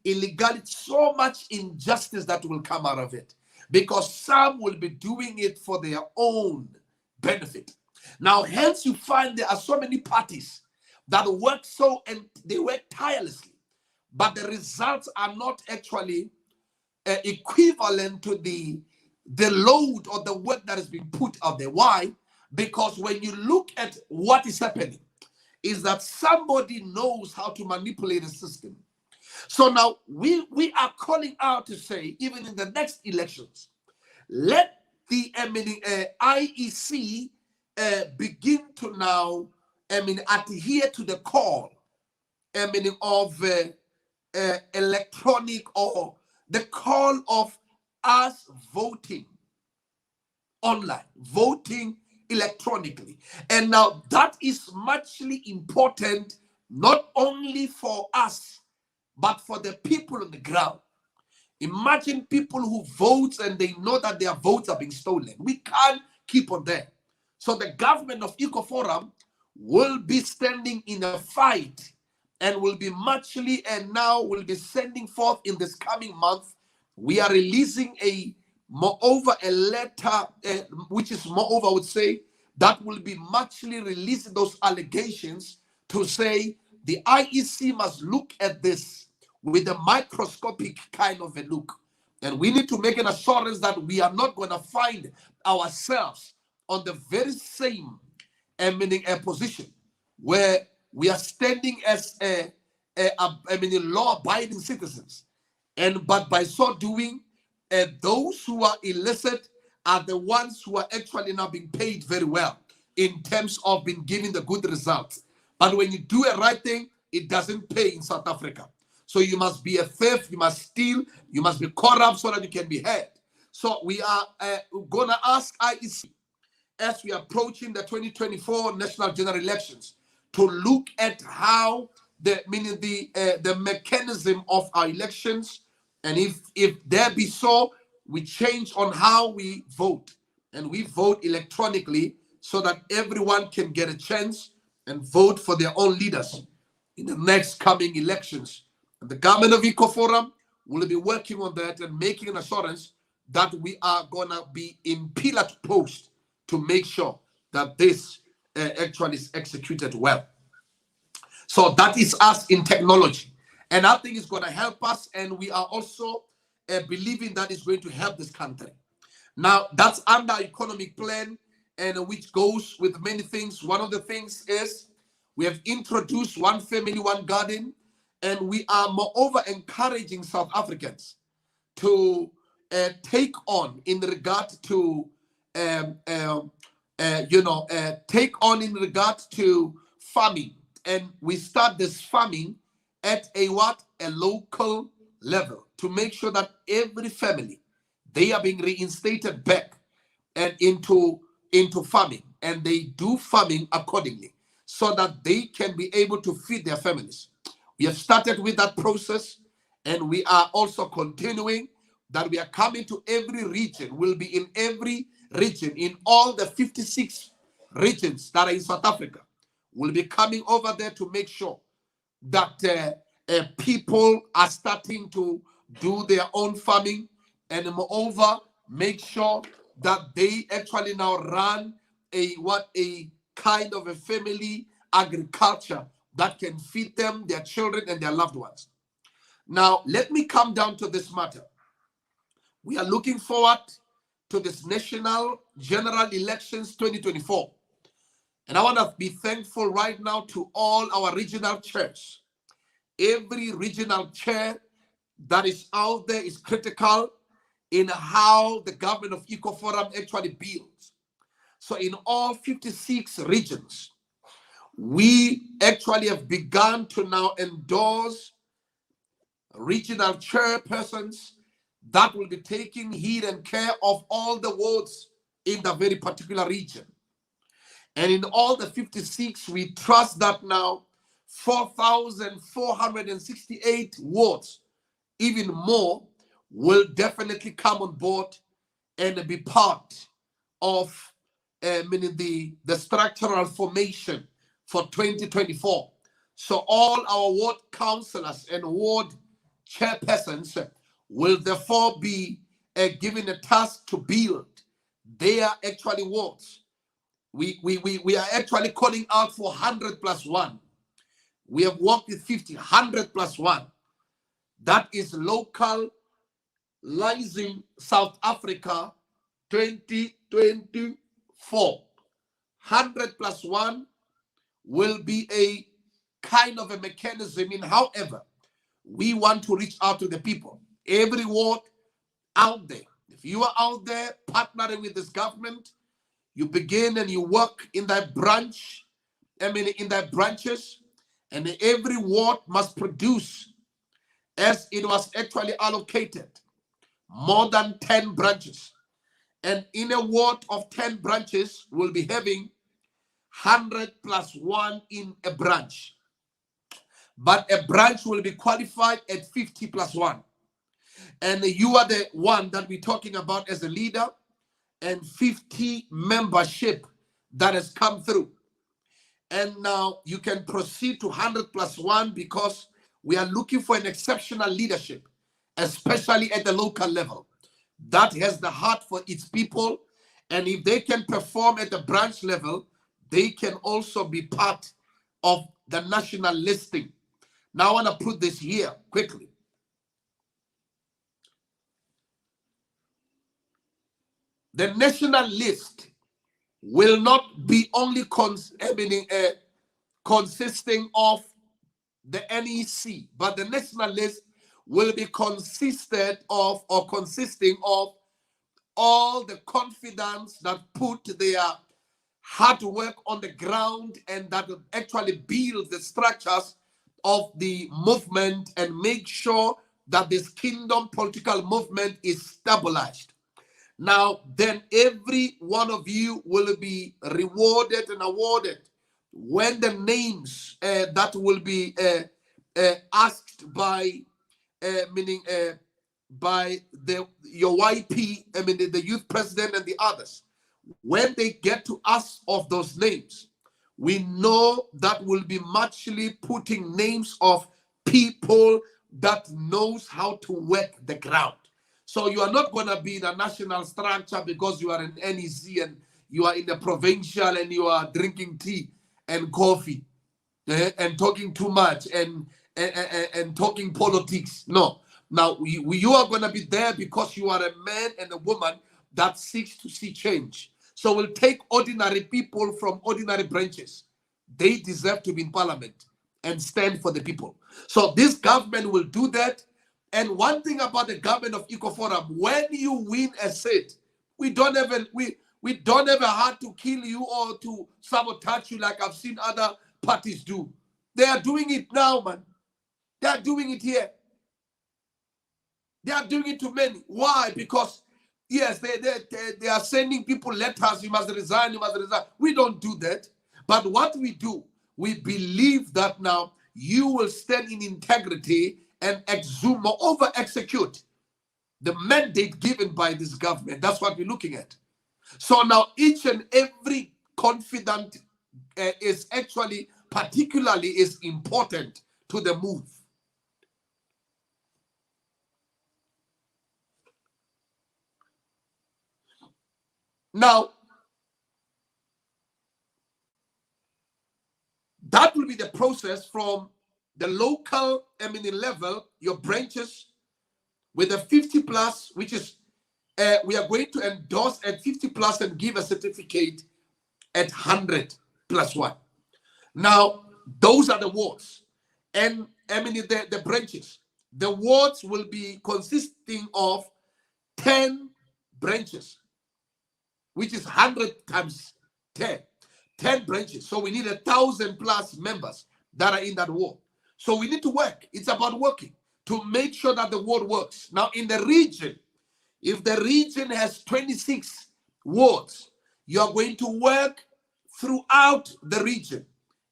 illegality, so much injustice that will come out of it, because some will be doing it for their own benefit. Now, hence you find there are so many parties that work and they work tirelessly, but the results are not actually equivalent to the load or the work that has been put out there. Why? Because when you look at what is happening, is that somebody knows how to manipulate the system. So now we are calling out to say, even in the next elections, let the IEC begin to now adhere to the call of electronic, or the call of us voting online, voting electronically. And now that is muchly important, not only for us, but for the people on the ground. Imagine people who vote and they know that their votes are being stolen. We can't keep on there. So the government of ECOFORUM will be standing in a fight and will be muchly, and now will be sending forth in this coming month. We are releasing a letter, which is moreover, I would say, that will be muchly releasing those allegations to say the IEC must look at this with a microscopic kind of a look. And we need to make an assurance that we are not going to find ourselves on the very same position where we are standing as law-abiding citizens. But by so doing, those who are illicit are the ones who are actually now being paid very well in terms of being given the good results. But when you do a right thing, it doesn't pay in South Africa. So you must be a thief, you must steal, you must be corrupt so that you can be heard. So we are going to ask IEC, as we are approaching the 2024 national general elections, to look at how the mechanism of our elections, and if there be so, we change on how we vote, and we vote electronically so that everyone can get a chance and vote for their own leaders in the next coming elections. And the government of ECOFORUM will be working on that and making an assurance that we are going to be in pillar to post to make sure that this actually is executed well. So that is us in technology. And I think it's going to help us, and we are also believing that it's going to help this country. Now, that's under economic plan, and which goes with many things. One of the things is we have introduced one family, one garden, and we are moreover encouraging South Africans to take on in regard to take on in regard to farming. And we start this farming at a local level to make sure that every family, they are being reinstated back and into farming, and they do farming accordingly so that they can be able to feed their families. We have started with that process, and we are also continuing that. We are coming to every region. We'll be in every region, in all the 56 regions that are in South Africa. We'll be coming over there to make sure that people are starting to do their own farming, and moreover, make sure that they actually now run a kind of a family agriculture that can feed them, their children, and their loved ones. Now, let me come down to this matter. We are looking forward to this national general elections 2024. And I want to be thankful right now to all our regional chairs. Every regional chair that is out there is critical in how the government of ECOFORUM actually builds. So in all 56 regions, we actually have begun to now endorse regional chairpersons that will be taking heed and care of all the wards in the very particular region. And in all the 56, we trust that now 4,468 wards, even more, will definitely come on board and be part of meaning the structural formation for 2024. So all our ward councillors and ward chairpersons will therefore be given a task to build their actually wards. We are actually calling out for 100 plus 1. We have worked with 50, 100 plus 1. That is localizing South Africa 2024. 100 plus 1 will be a kind of a mechanism in however we want to reach out to the people. Every ward out there, if you are out there partnering with this government, you begin and you work in that branch, in that branches, and every ward must produce, as it was actually allocated, more than 10 branches. And in a ward of 10 branches, we'll be having 100 plus 1 in a branch. But a branch will be qualified at 50 plus 1. And you are the one that we're talking about as a leader, and 50 membership that has come through. And now you can proceed to 100 plus 1 because we are looking for an exceptional leadership, especially at the local level, that has the heart for its people. And if they can perform at the branch level, they can also be part of the national listing. Now I want to put this here quickly. The national list will not be only consisting of the NEC, but the national list will be consisting of all the confidence that put their hard work on the ground and that actually build the structures of the movement and make sure that this kingdom political movement is stabilized. Now, then every one of you will be rewarded and awarded when the names that will be asked by, by your YP, the youth president and the others. When they get to us of those names, we know that will be muchly putting names of people that knows how to work the ground. So you are not going to be in a national structure because you are an NEC and you are in the provincial and you are drinking tea and coffee and talking too much and talking politics. No. Now, you are going to be there because you are a man and a woman that seeks to see change. So we'll take ordinary people from ordinary branches. They deserve to be in parliament and stand for the people. So this government will do that. And one thing about the government of ECOFORUM, when you win a seat, we don't have a heart to kill you or to sabotage you like I've seen other parties do. They are doing it now, man. They are doing it here. They are doing it to many. Why? Because yes, they are sending people letters, you must resign, you must resign. We don't do that. But what we do, we believe that now you will stand in integrity and exhume or over execute the mandate given by this government. That's what we're looking at. So now each and every confidant is actually particularly is important to the move. Now, that will be the process from the local level, your branches, with a 50 plus, which is, we are going to endorse at 50 plus and give a certificate at 100 plus 1. Now, those are the wards. And the branches. The wards will be consisting of 10 branches, which is 100 times 10. 10 branches. So we need 1,000 plus members that are in that ward. So we need to work. It's about working to make sure that the ward works. Now in the region, if the region has 26 wards, you are going to work throughout the region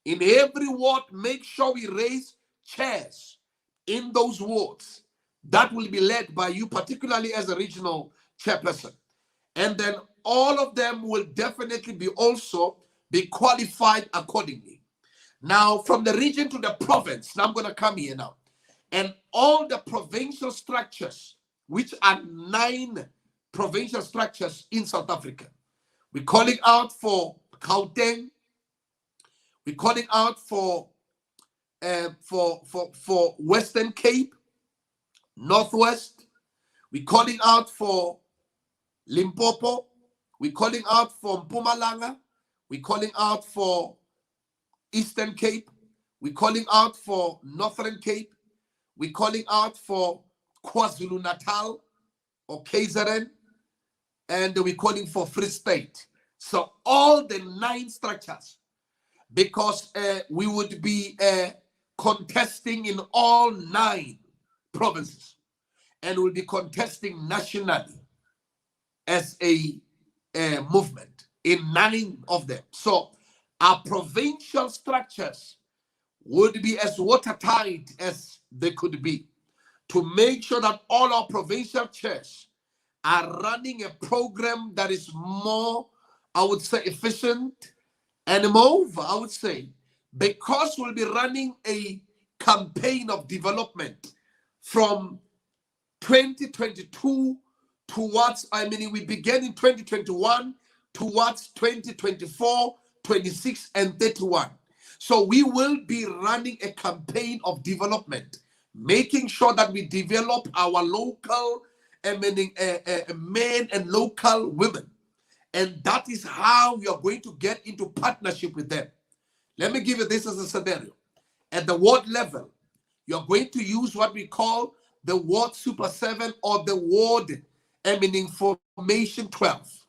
In every ward, make sure we raise chairs in those wards. That will be led by you, particularly as a regional chairperson. And then all of them will definitely be also be qualified accordingly. Now, from the region to the province, now I'm going to come here now. And all the provincial structures, which are 9 provincial structures in South Africa. We're calling out for Gauteng. We're calling out for Western Cape, Northwest. We're calling out for Limpopo. We're calling out for Mpumalanga. We're calling out for Eastern Cape. We're calling out for Northern Cape. We're calling out for KwaZulu-Natal or KZN. And we're calling for Free State. So all the 9 structures, because we would be contesting in all 9 provinces, and we'll be contesting nationally as a movement in 9 of them. So our provincial structures would be as watertight as they could be, to make sure that all our provincial chairs are running a program that is more, I would say, efficient. And moreover, I would say, because we'll be running a campaign of development from 2022 towards, we began in 2021 towards 2024, 26, and 31. So we will be running a campaign of development, making sure that we develop our local men and local women. And that is how we are going to get into partnership with them. Let me give you this as a scenario. At the ward level, you're going to use what we call the Ward Super 7 or the Ward Formation 12.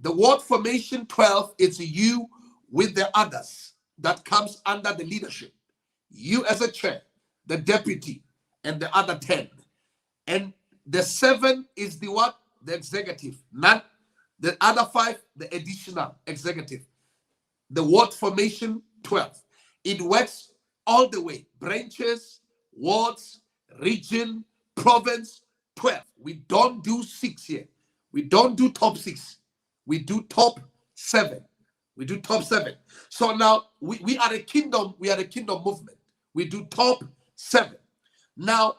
The Ward Formation 12 is you with the others that comes under the leadership. You as a chair, the deputy, and the other 10. And the 7 is the what? The executive. None. The other 5, the additional executive. The Ward Formation 12. It works all the way. Branches, wards, region, province, 12. We don't do 6 here. We don't do top 6. We do top 7. We do top 7. So now we are a kingdom. We are a kingdom movement. We do top 7. Now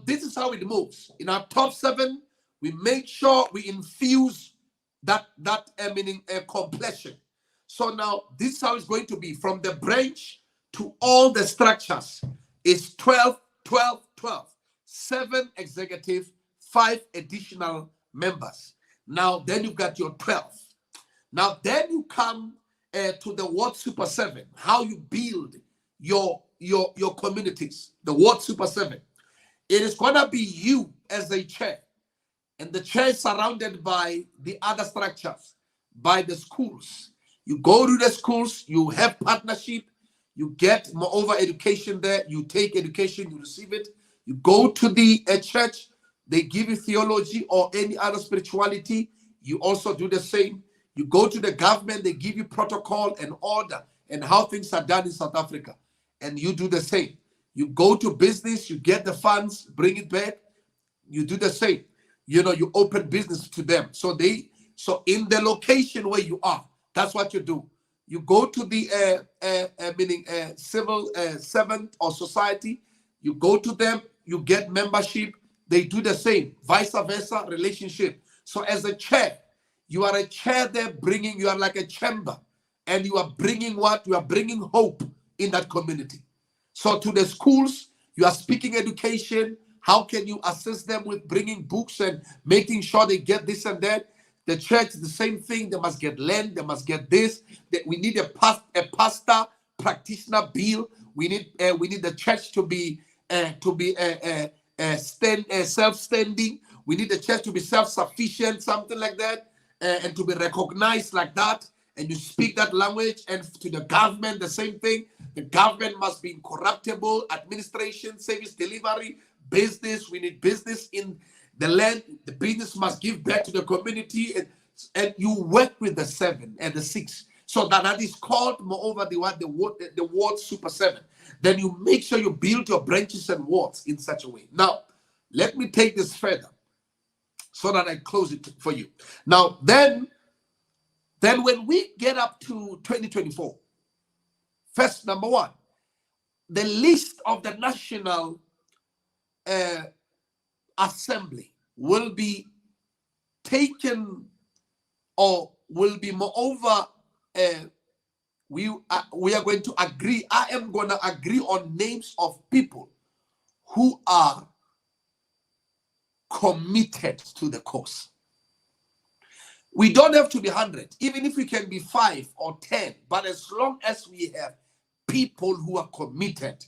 this is how it moves. In our top 7, we make sure we infuse that completion. So now this is how it's going to be. From the branch to all the structures is 12, 12, 12. 7 executive, 5 additional members. Now then you've got your 12. Now then you come to the Ward Super 7, how you build your communities, the Ward Super 7. It is going to be you as a chair, and the chair is surrounded by the other structures, by the schools. You go to the schools, you have partnership, you get moreover education there, you take education, you receive it. You go to the church, they give you theology or any other spirituality, you also do the same. You go to the government, they give you protocol and order and how things are done in South Africa, and you do the same. You go to business, you get the funds, bring it back, you do the same. You open business to them. So in the location where you are, that's what you do. You go to the civil servant or society, you go to them, you get membership, they do the same, vice versa relationship. So as a chair, you are a chair there you are like a chamber, and you are bringing what? You are bringing hope in that community. So to the schools, you are speaking education. How can you assist them with bringing books and making sure they get this and that? The church, the same thing. They must get land. They must get this. We need a pastor practitioner bill. We need the church to be self-standing. We need the church to be self-sufficient, something like that, and to be recognized like that. And you speak that language. And to the government, the same thing. The government must be incorruptible. Administration, service delivery, business. We need business in the land. The business must give back to the community. And you work with the 7 and the 6. So that is called, moreover, the ward Super 7. Then you make sure you build your branches and wards in such a way. Now, let me take this further so that I close it for you. Now, then when we get up to 2024, first, number one, the list of the National Assembly will be taken, or will be, moreover, we are going to agree. I am going to agree on names of people who are committed to the cause. We don't have to be 100, even if we can be 5 or 10, but as long as we have people who are committed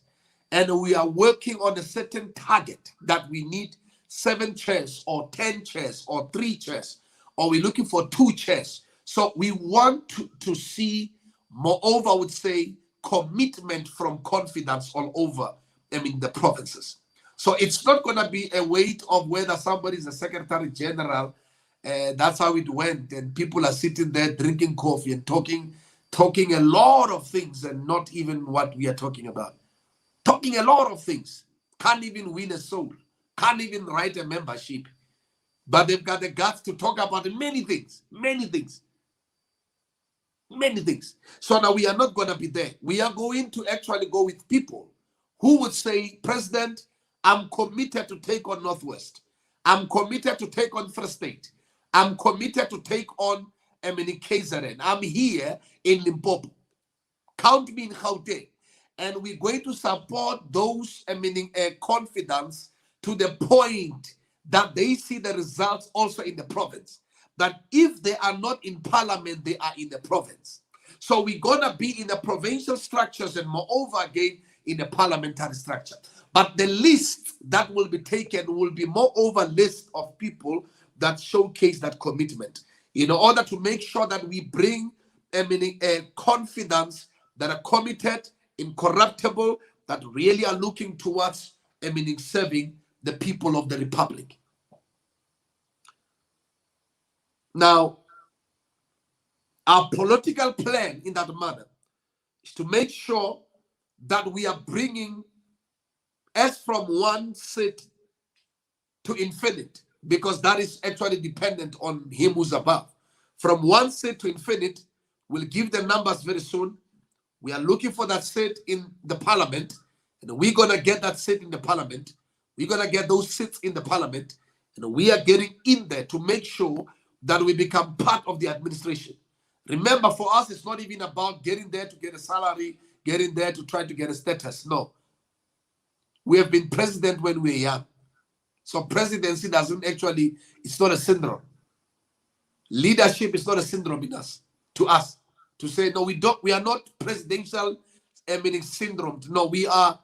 and we are working on a certain target that we need 7 chairs or 10 chairs or 3 chairs, or we're looking for 2 chairs. So we want to see, moreover, I would say, commitment from confidence all over, the provinces. So it's not going to be a weight of whether somebody is a secretary general. That's how it went, and people are sitting there drinking coffee and talking a lot of things, and not even what we are talking about. Talking a lot of things. Can't even win a soul. Can't even write a membership. But they've got the guts to talk about many things. Many things. Many things. So now we are not going to be there. We are going to actually go with people who would say, President, I'm committed to take on Northwest. I'm committed to take on First State. I'm committed to take on KZN. I'm here in Limpopo. Count me in Gauteng. And we're going to support those confidence to the point that they see the results also in the province. That if they are not in parliament, they are in the province. So we're going to be in the provincial structures and moreover again in the parliamentary structure. But the list that will be taken will be moreover list of people that showcase that commitment in order to make sure that we bring confidence, that are committed, incorruptible, that really are looking towards serving the people of the Republic. Now, our political plan in that manner is to make sure that we are bringing us from one seat to infinite, because that is actually dependent on him who's above. From one seat to infinite, we'll give the numbers very soon. We are looking for that seat in the parliament, and we're going to get that seat in the parliament. We're going to get those seats in the parliament, and we are getting in there to make sure that we become part of the administration. Remember, for us, it's not even about getting there to get a salary, getting there to try to get a status. No. We have been president when we were young. So presidency doesn't actually, it's not a syndrome. Leadership is not a syndrome in us, to us. To say, no, we are not presidential syndrome. No, we are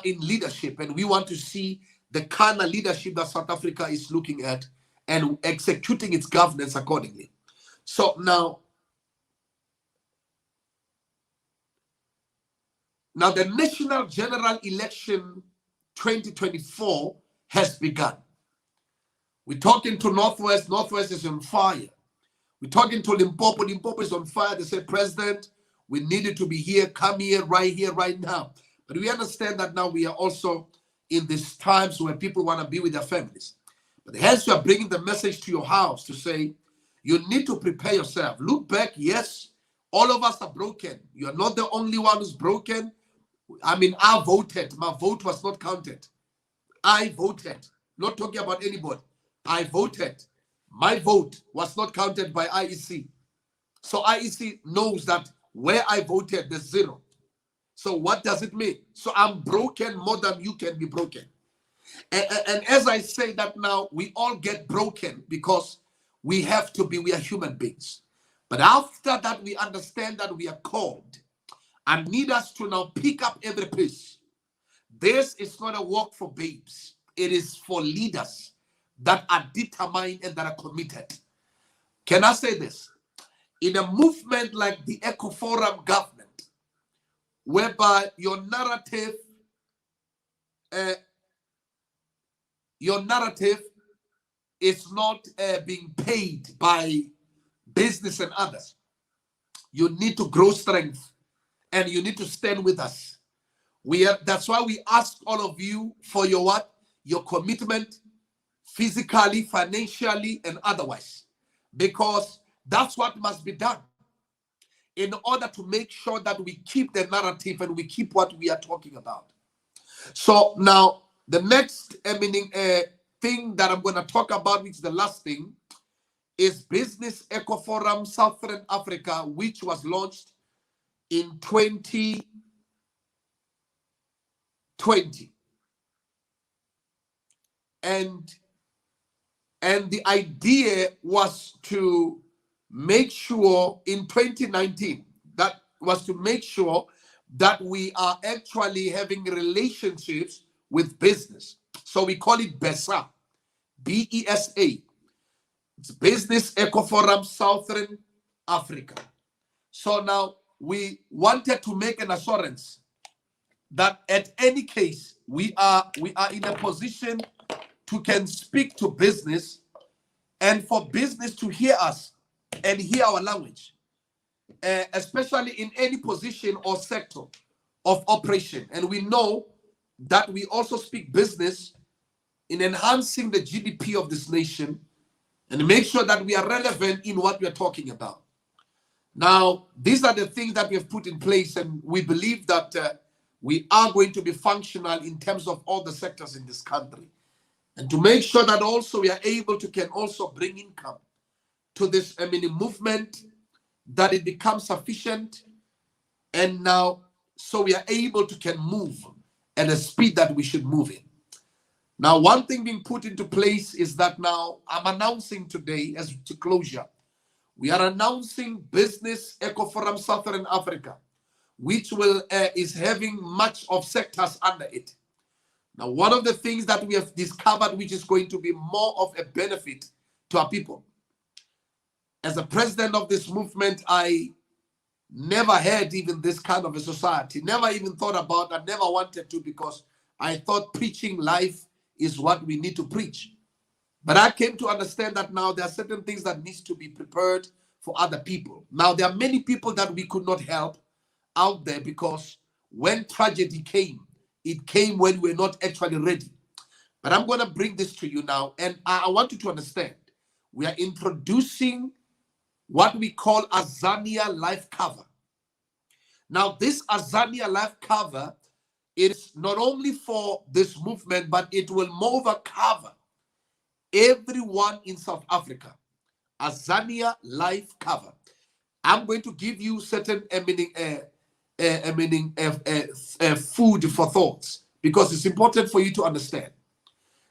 in leadership, and we want to see the kind of leadership that South Africa is looking at and executing its governance accordingly. So now the National General Election 2024 has begun. We're talking to Northwest. Northwest is on fire. We're talking to Limpopo. Limpopo is on fire. They say, President, we needed to be here. Come here, right now. But we understand that now we are also in these times where people want to be with their families. But hence you are bringing the message to your house to say, you need to prepare yourself. Look back. Yes, all of us are broken. You are not the only one who's broken. I voted. My vote was not counted. I voted. Not talking about anybody. I voted. My vote was not counted by IEC. So IEC knows that where I voted, there's 0. So what does it mean? So I'm broken more than you can be broken. And as I say that now, we all get broken because we are human beings. But after that, we understand that we are called and need us to now pick up every piece. This is not a work for babes. It is for leaders that are determined and that are committed. Can I say this? In a movement like the ECOFORUM government, whereby your narrative is not being paid by business and others, You need to grow strength, and you need to stand with us. That's why we ask all of you for your what? Your commitment, physically, financially, and otherwise, because that's what must be done in order to make sure that we keep the narrative and we keep what we are talking about. So now the next thing that I'm going to talk about, which is the last thing, is Business ECOFORUM Southern Africa, which was launched in 2020. And the idea was to make sure in 2019, that was to make sure that we are actually having relationships with business. So we call it BESA, BESA. It's Business ECOFORUM Southern Africa. So now we wanted to make an assurance that at any case, we are in a position to can speak to business, and for business to hear us and hear our language, especially in any position or sector of operation. And we know that we also speak business in enhancing the GDP of this nation and make sure that we are relevant in what we are talking about. Now, these are the things that we have put in place, and we believe that we are going to be functional in terms of all the sectors in this country. And to make sure that also we are able to can also bring income to this movement, that it becomes sufficient, and now so we are able to can move at a speed that we should move in. Now, one thing being put into place is that now I'm announcing today, as to closure, we are announcing Business ECOFORUM Southern Africa, which will is having much of sectors under it. Now, one of the things that we have discovered, which is going to be more of a benefit to our people. As a president of this movement, I never had even this kind of a society, never even thought about, I never wanted to, because I thought preaching life is what we need to preach. But I came to understand that now there are certain things that needs to be prepared for other people. Now, there are many people that we could not help out there, because when tragedy came, it came when we're not actually ready. But I'm going to bring this to you now, and I want you to understand, we are introducing what we call Azania Life Cover. Now, this Azania Life Cover is not only for this movement, but it will moreover cover everyone in South Africa. Azania Life Cover. I'm going to give you certain food for thoughts, because it's important for you to understand.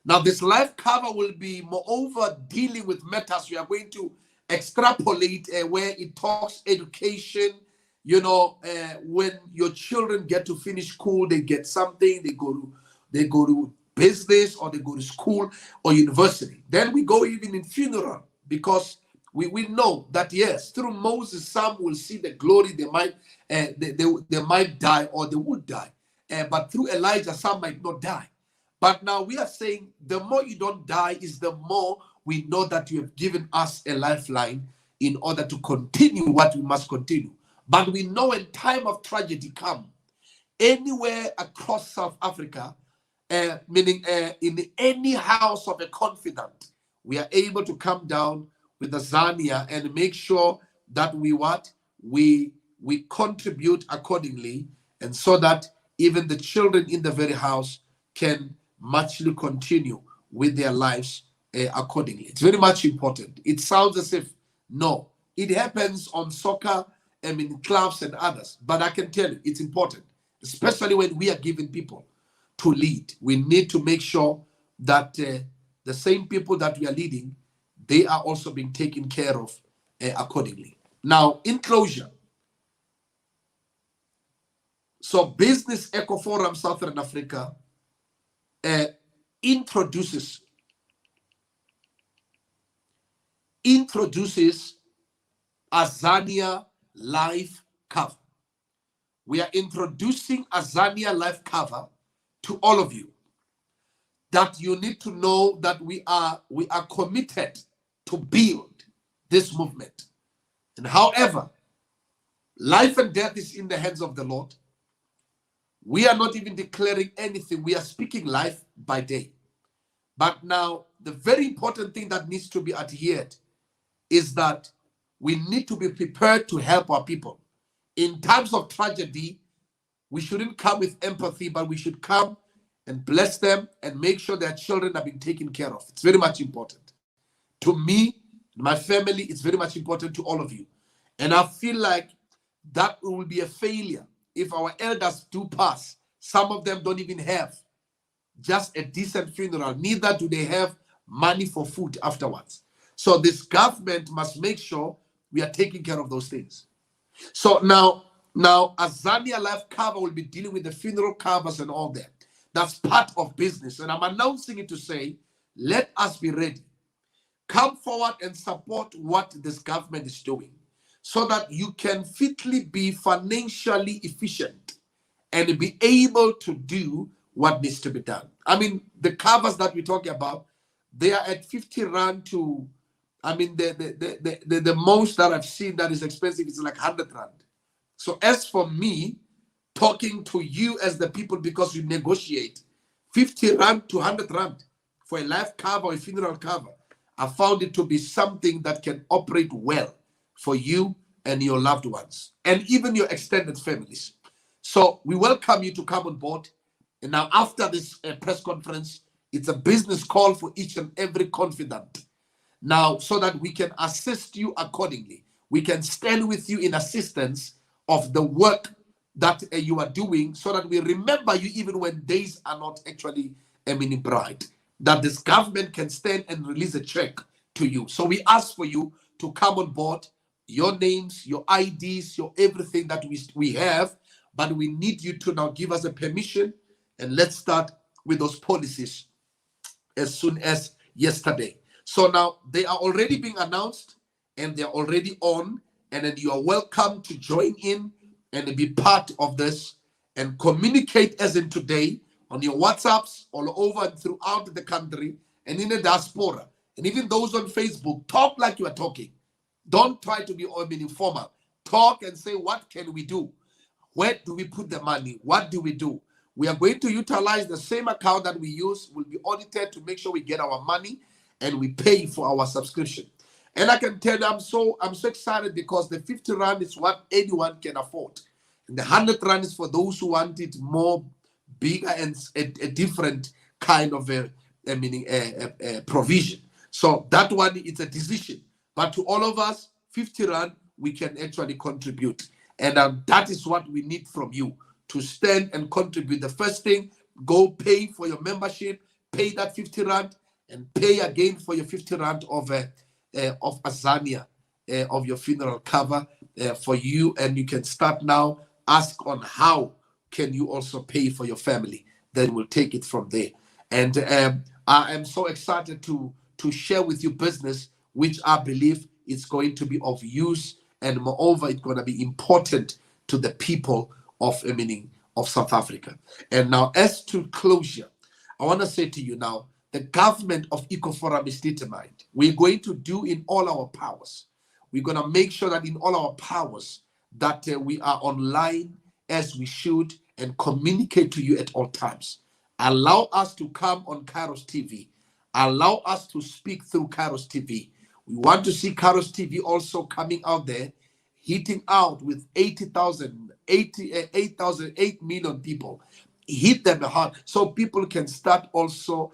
Now, this life cover will be moreover dealing with matters. We are going to extrapolate where it talks education. You know, when your children get to finish school, they get something. They go to business, or they go to school or university. Then we go even in funeral, because we know that yes, through Moses, some will see the glory. They might they might die, or they would die, but through Elijah, some might not die. But now we are saying the more you don't die is the more we know that you have given us a lifeline in order to continue what we must continue. But we know when time of tragedy come, anywhere across South Africa, meaning in any house of a confidant, we are able to come down with the Zania and make sure that we contribute accordingly, and so that even the children in the very house can muchly continue with their lives accordingly. It's very much important. It sounds as if, no, it happens on soccer, clubs and others, but I can tell you it's important, especially when we are giving people to lead. We need to make sure that the same people that we are leading, they are also being taken care of accordingly. Now, in closure, so Business ECOFORUM Southern Africa introduces Azania Life Cover. We are introducing Azania Life Cover to all of you, that you need to know that we are committed to build this movement. And however, Life and death is in the hands of the Lord. We are not even declaring anything. We are speaking life by day. But now, the very important thing that needs to be adhered is that we need to be prepared to help our people. In times of tragedy, we shouldn't come with empathy, but we should come and bless them and make sure their children are being taken care of. It's very much important. To me, my family, it's very much important to all of you. And I feel like that will be a failure if our elders do pass. Some of them don't even have just a decent funeral. Neither do they have money for food afterwards. So this government must make sure we are taking care of those things. So now Azania Life Cover will be dealing with the funeral covers and all that. That's part of business. And I'm announcing it to say, let us be ready. Come forward and support what this government is doing so that you can fitly be financially efficient and be able to do what needs to be done. I mean, the covers that we're talking about, they are at 50 rand to, I mean, the most that I've seen that is expensive is like 100 rand. So as for me, talking to you as the people, because you negotiate 50 rand to 100 rand for a life cover or a funeral cover, I found it to be something that can operate well for you and your loved ones and even your extended families. So we welcome you to come on board. And now after this press conference, it's a business call for each and every confidant. Now, so that we can assist you accordingly. We can stand with you in assistance of the work that you are doing, so that we remember you even when days are not actually bright. That this government can stand and release a check to you. So we ask for you to come on board, your names, your IDs, your everything that we have, but we need you to now give us a permission, and let's start with those policies as soon as yesterday. So now they are already being announced and they're already on, and then you are welcome to join in and be part of this and communicate as in today on your WhatsApps all over and throughout the country and in the diaspora. And even those on Facebook, talk like you are talking. Don't try to be informal. Talk and say, what can we do? Where do we put the money? What do we do? We are going to utilize the same account that we use. Will be audited to make sure we get our money and we pay for our subscription. And I can tell you, I'm so excited because the 50 rand is what anyone can afford. And the 100 rand is for those who want it more bigger and a different kind of provision. So that one, it's a decision. But to all of us, 50 rand, we can actually contribute. And that is what we need from you, to stand and contribute. The first thing, go pay for your membership, pay that 50 rand, and pay again for your 50 rand of Azania, of your funeral cover for you. And you can start now. Ask on how can you also pay for your family. Then we'll take it from there. And I am so excited to share with you business, which I believe is going to be of use, and moreover, it's going to be important to the people of South Africa. And now, as to closure, I want to say to you now, the government of ECOFORUM is determined. We're going to do in all our powers. We're going to make sure that in all our powers that we are online as we should and communicate to you at all times. Allow us to come on Kairos TV. Allow us to speak through Kairos TV. We want to see Kairos TV also coming out there, hitting out with 8 million people. Hit them hard so people can start also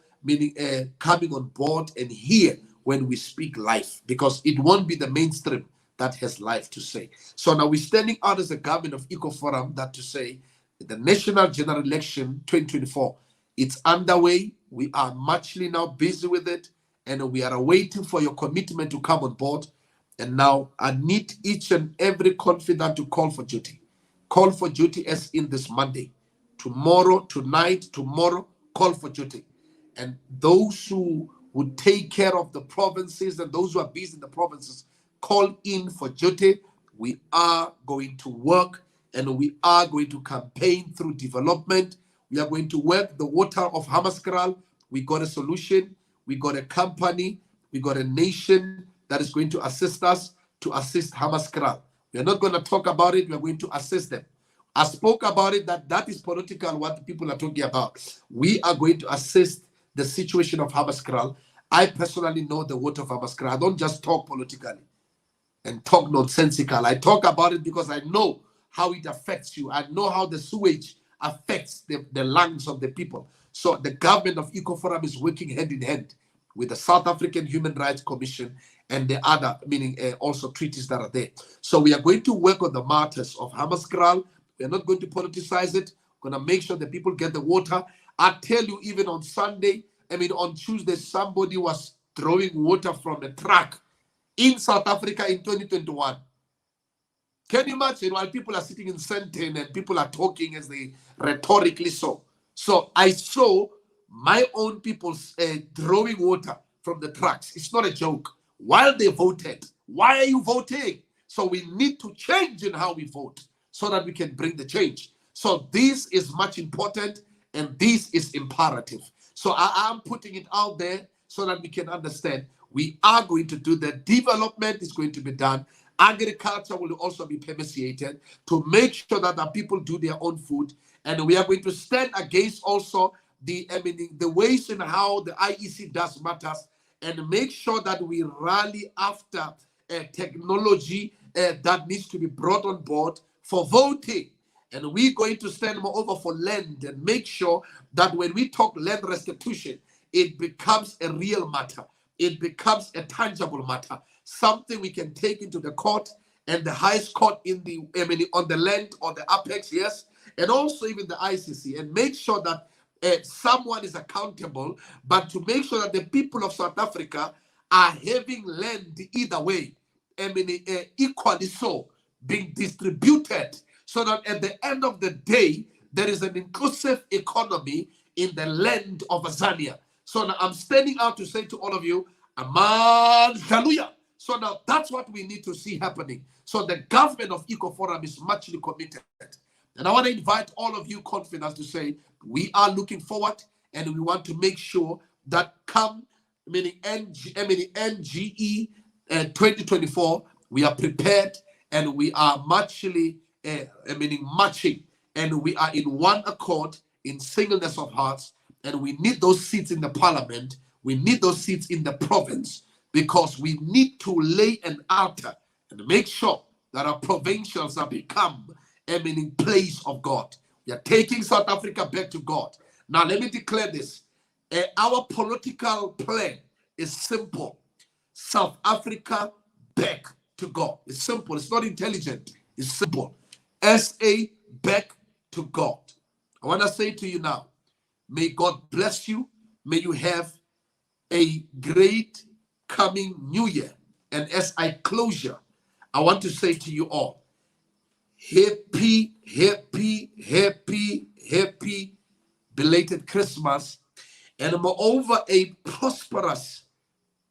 coming on board and hear when we speak live, because it won't be the mainstream that has life to say. So now we're standing out as a government of ECOFORUM that to say the National General Election 2024, it's underway. We are muchly now busy with it, and we are waiting for your commitment to come on board. And now I need each and every confidant to call for duty. Call for duty as in this Monday. Tomorrow, tonight, tomorrow, call for duty. And those who would take care of the provinces and those who are busy in the provinces, call in for duty. We are going to work and we are going to campaign through development. We are going to work the water of Hammaskral. We got a solution. We got a company. We got a nation that is going to assist us to assist Hammaskral. We are not going to talk about it. We are going to assess them. I spoke about it, that is political, what the people are talking about. We are going to assess the situation of Hammaskral. I personally know the word of Hammaskral. I don't just talk politically and talk nonsensical. I talk about it because I know how it affects you. I know how the sewage affects the lungs of the people. So the government of ECOFORUM is working hand in hand with the South African Human Rights Commission and the other, meaning also treaties that are there. So we are going to work on the matters of Hammaskral. We are not going to politicize it. We're going to make sure that people get the water. I tell you, even on on Tuesday, somebody was throwing water from a truck in South Africa in 2021. Can you imagine, while people are sitting in Sandton and people are talking as they rhetorically so? So I saw my own people throwing water from the trucks. It's not a joke. While they voted, why are you voting? So we need to change in how we vote so that we can bring the change. So this is much important and this is imperative. So I am putting it out there so that we can understand. We are going to do that. Development is going to be done. Agriculture will also be permeated to make sure that the people do their own food. And we are going to stand against also the ways in how the IEC does matters and make sure that we rally after technology that needs to be brought on board for voting. And we're going to stand moreover for land and make sure that when we talk land restitution, it becomes a real matter. It becomes a tangible matter, something we can take into the court and the highest court in the on the land or the apex, yes, and also even the ICC, and make sure that someone is accountable, but to make sure that the people of South Africa are having land either way, equally so, being distributed, so that at the end of the day, there is an inclusive economy in the land of Azania. So now I'm standing out to say to all of you, Aman, hallelujah. So now that's what we need to see happening. So the government of ECOFORUM is muchly committed. And I want to invite all of you confidence to say, we are looking forward and we want to make sure that come, NGE 2024, we are prepared and we are matching, and we are in one accord, in singleness of hearts, and we need those seats in the parliament, we need those seats in the province, because we need to lay an altar and make sure that our provincials have become a place of God. We are taking South Africa back to God. Now, let me declare this. Our political plan is simple. South Africa back to God. It's simple. It's not intelligent. It's simple. SA back to God. I want to say to you now, may God bless you. May you have a great coming new year. And as I closure, I want to say to you all, happy belated Christmas, and moreover, a prosperous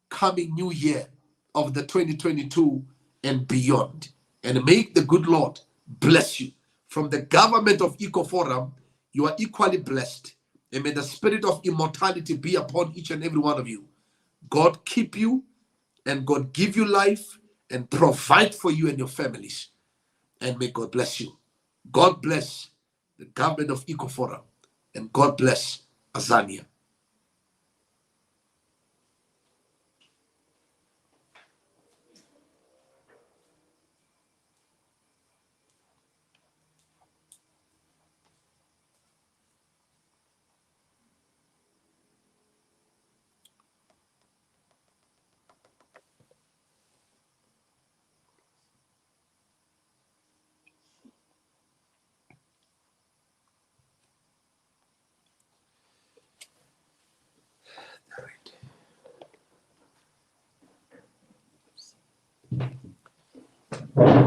coming new year of the 2022 and beyond. And may the good Lord bless you. From the government of ECOFORUM, you are equally blessed. And may the spirit of immortality be upon each and every one of you. God keep you, and God give you life and provide for you and your families. And may God bless you. God bless the government of ECOFORUM, and God bless Azania. All right.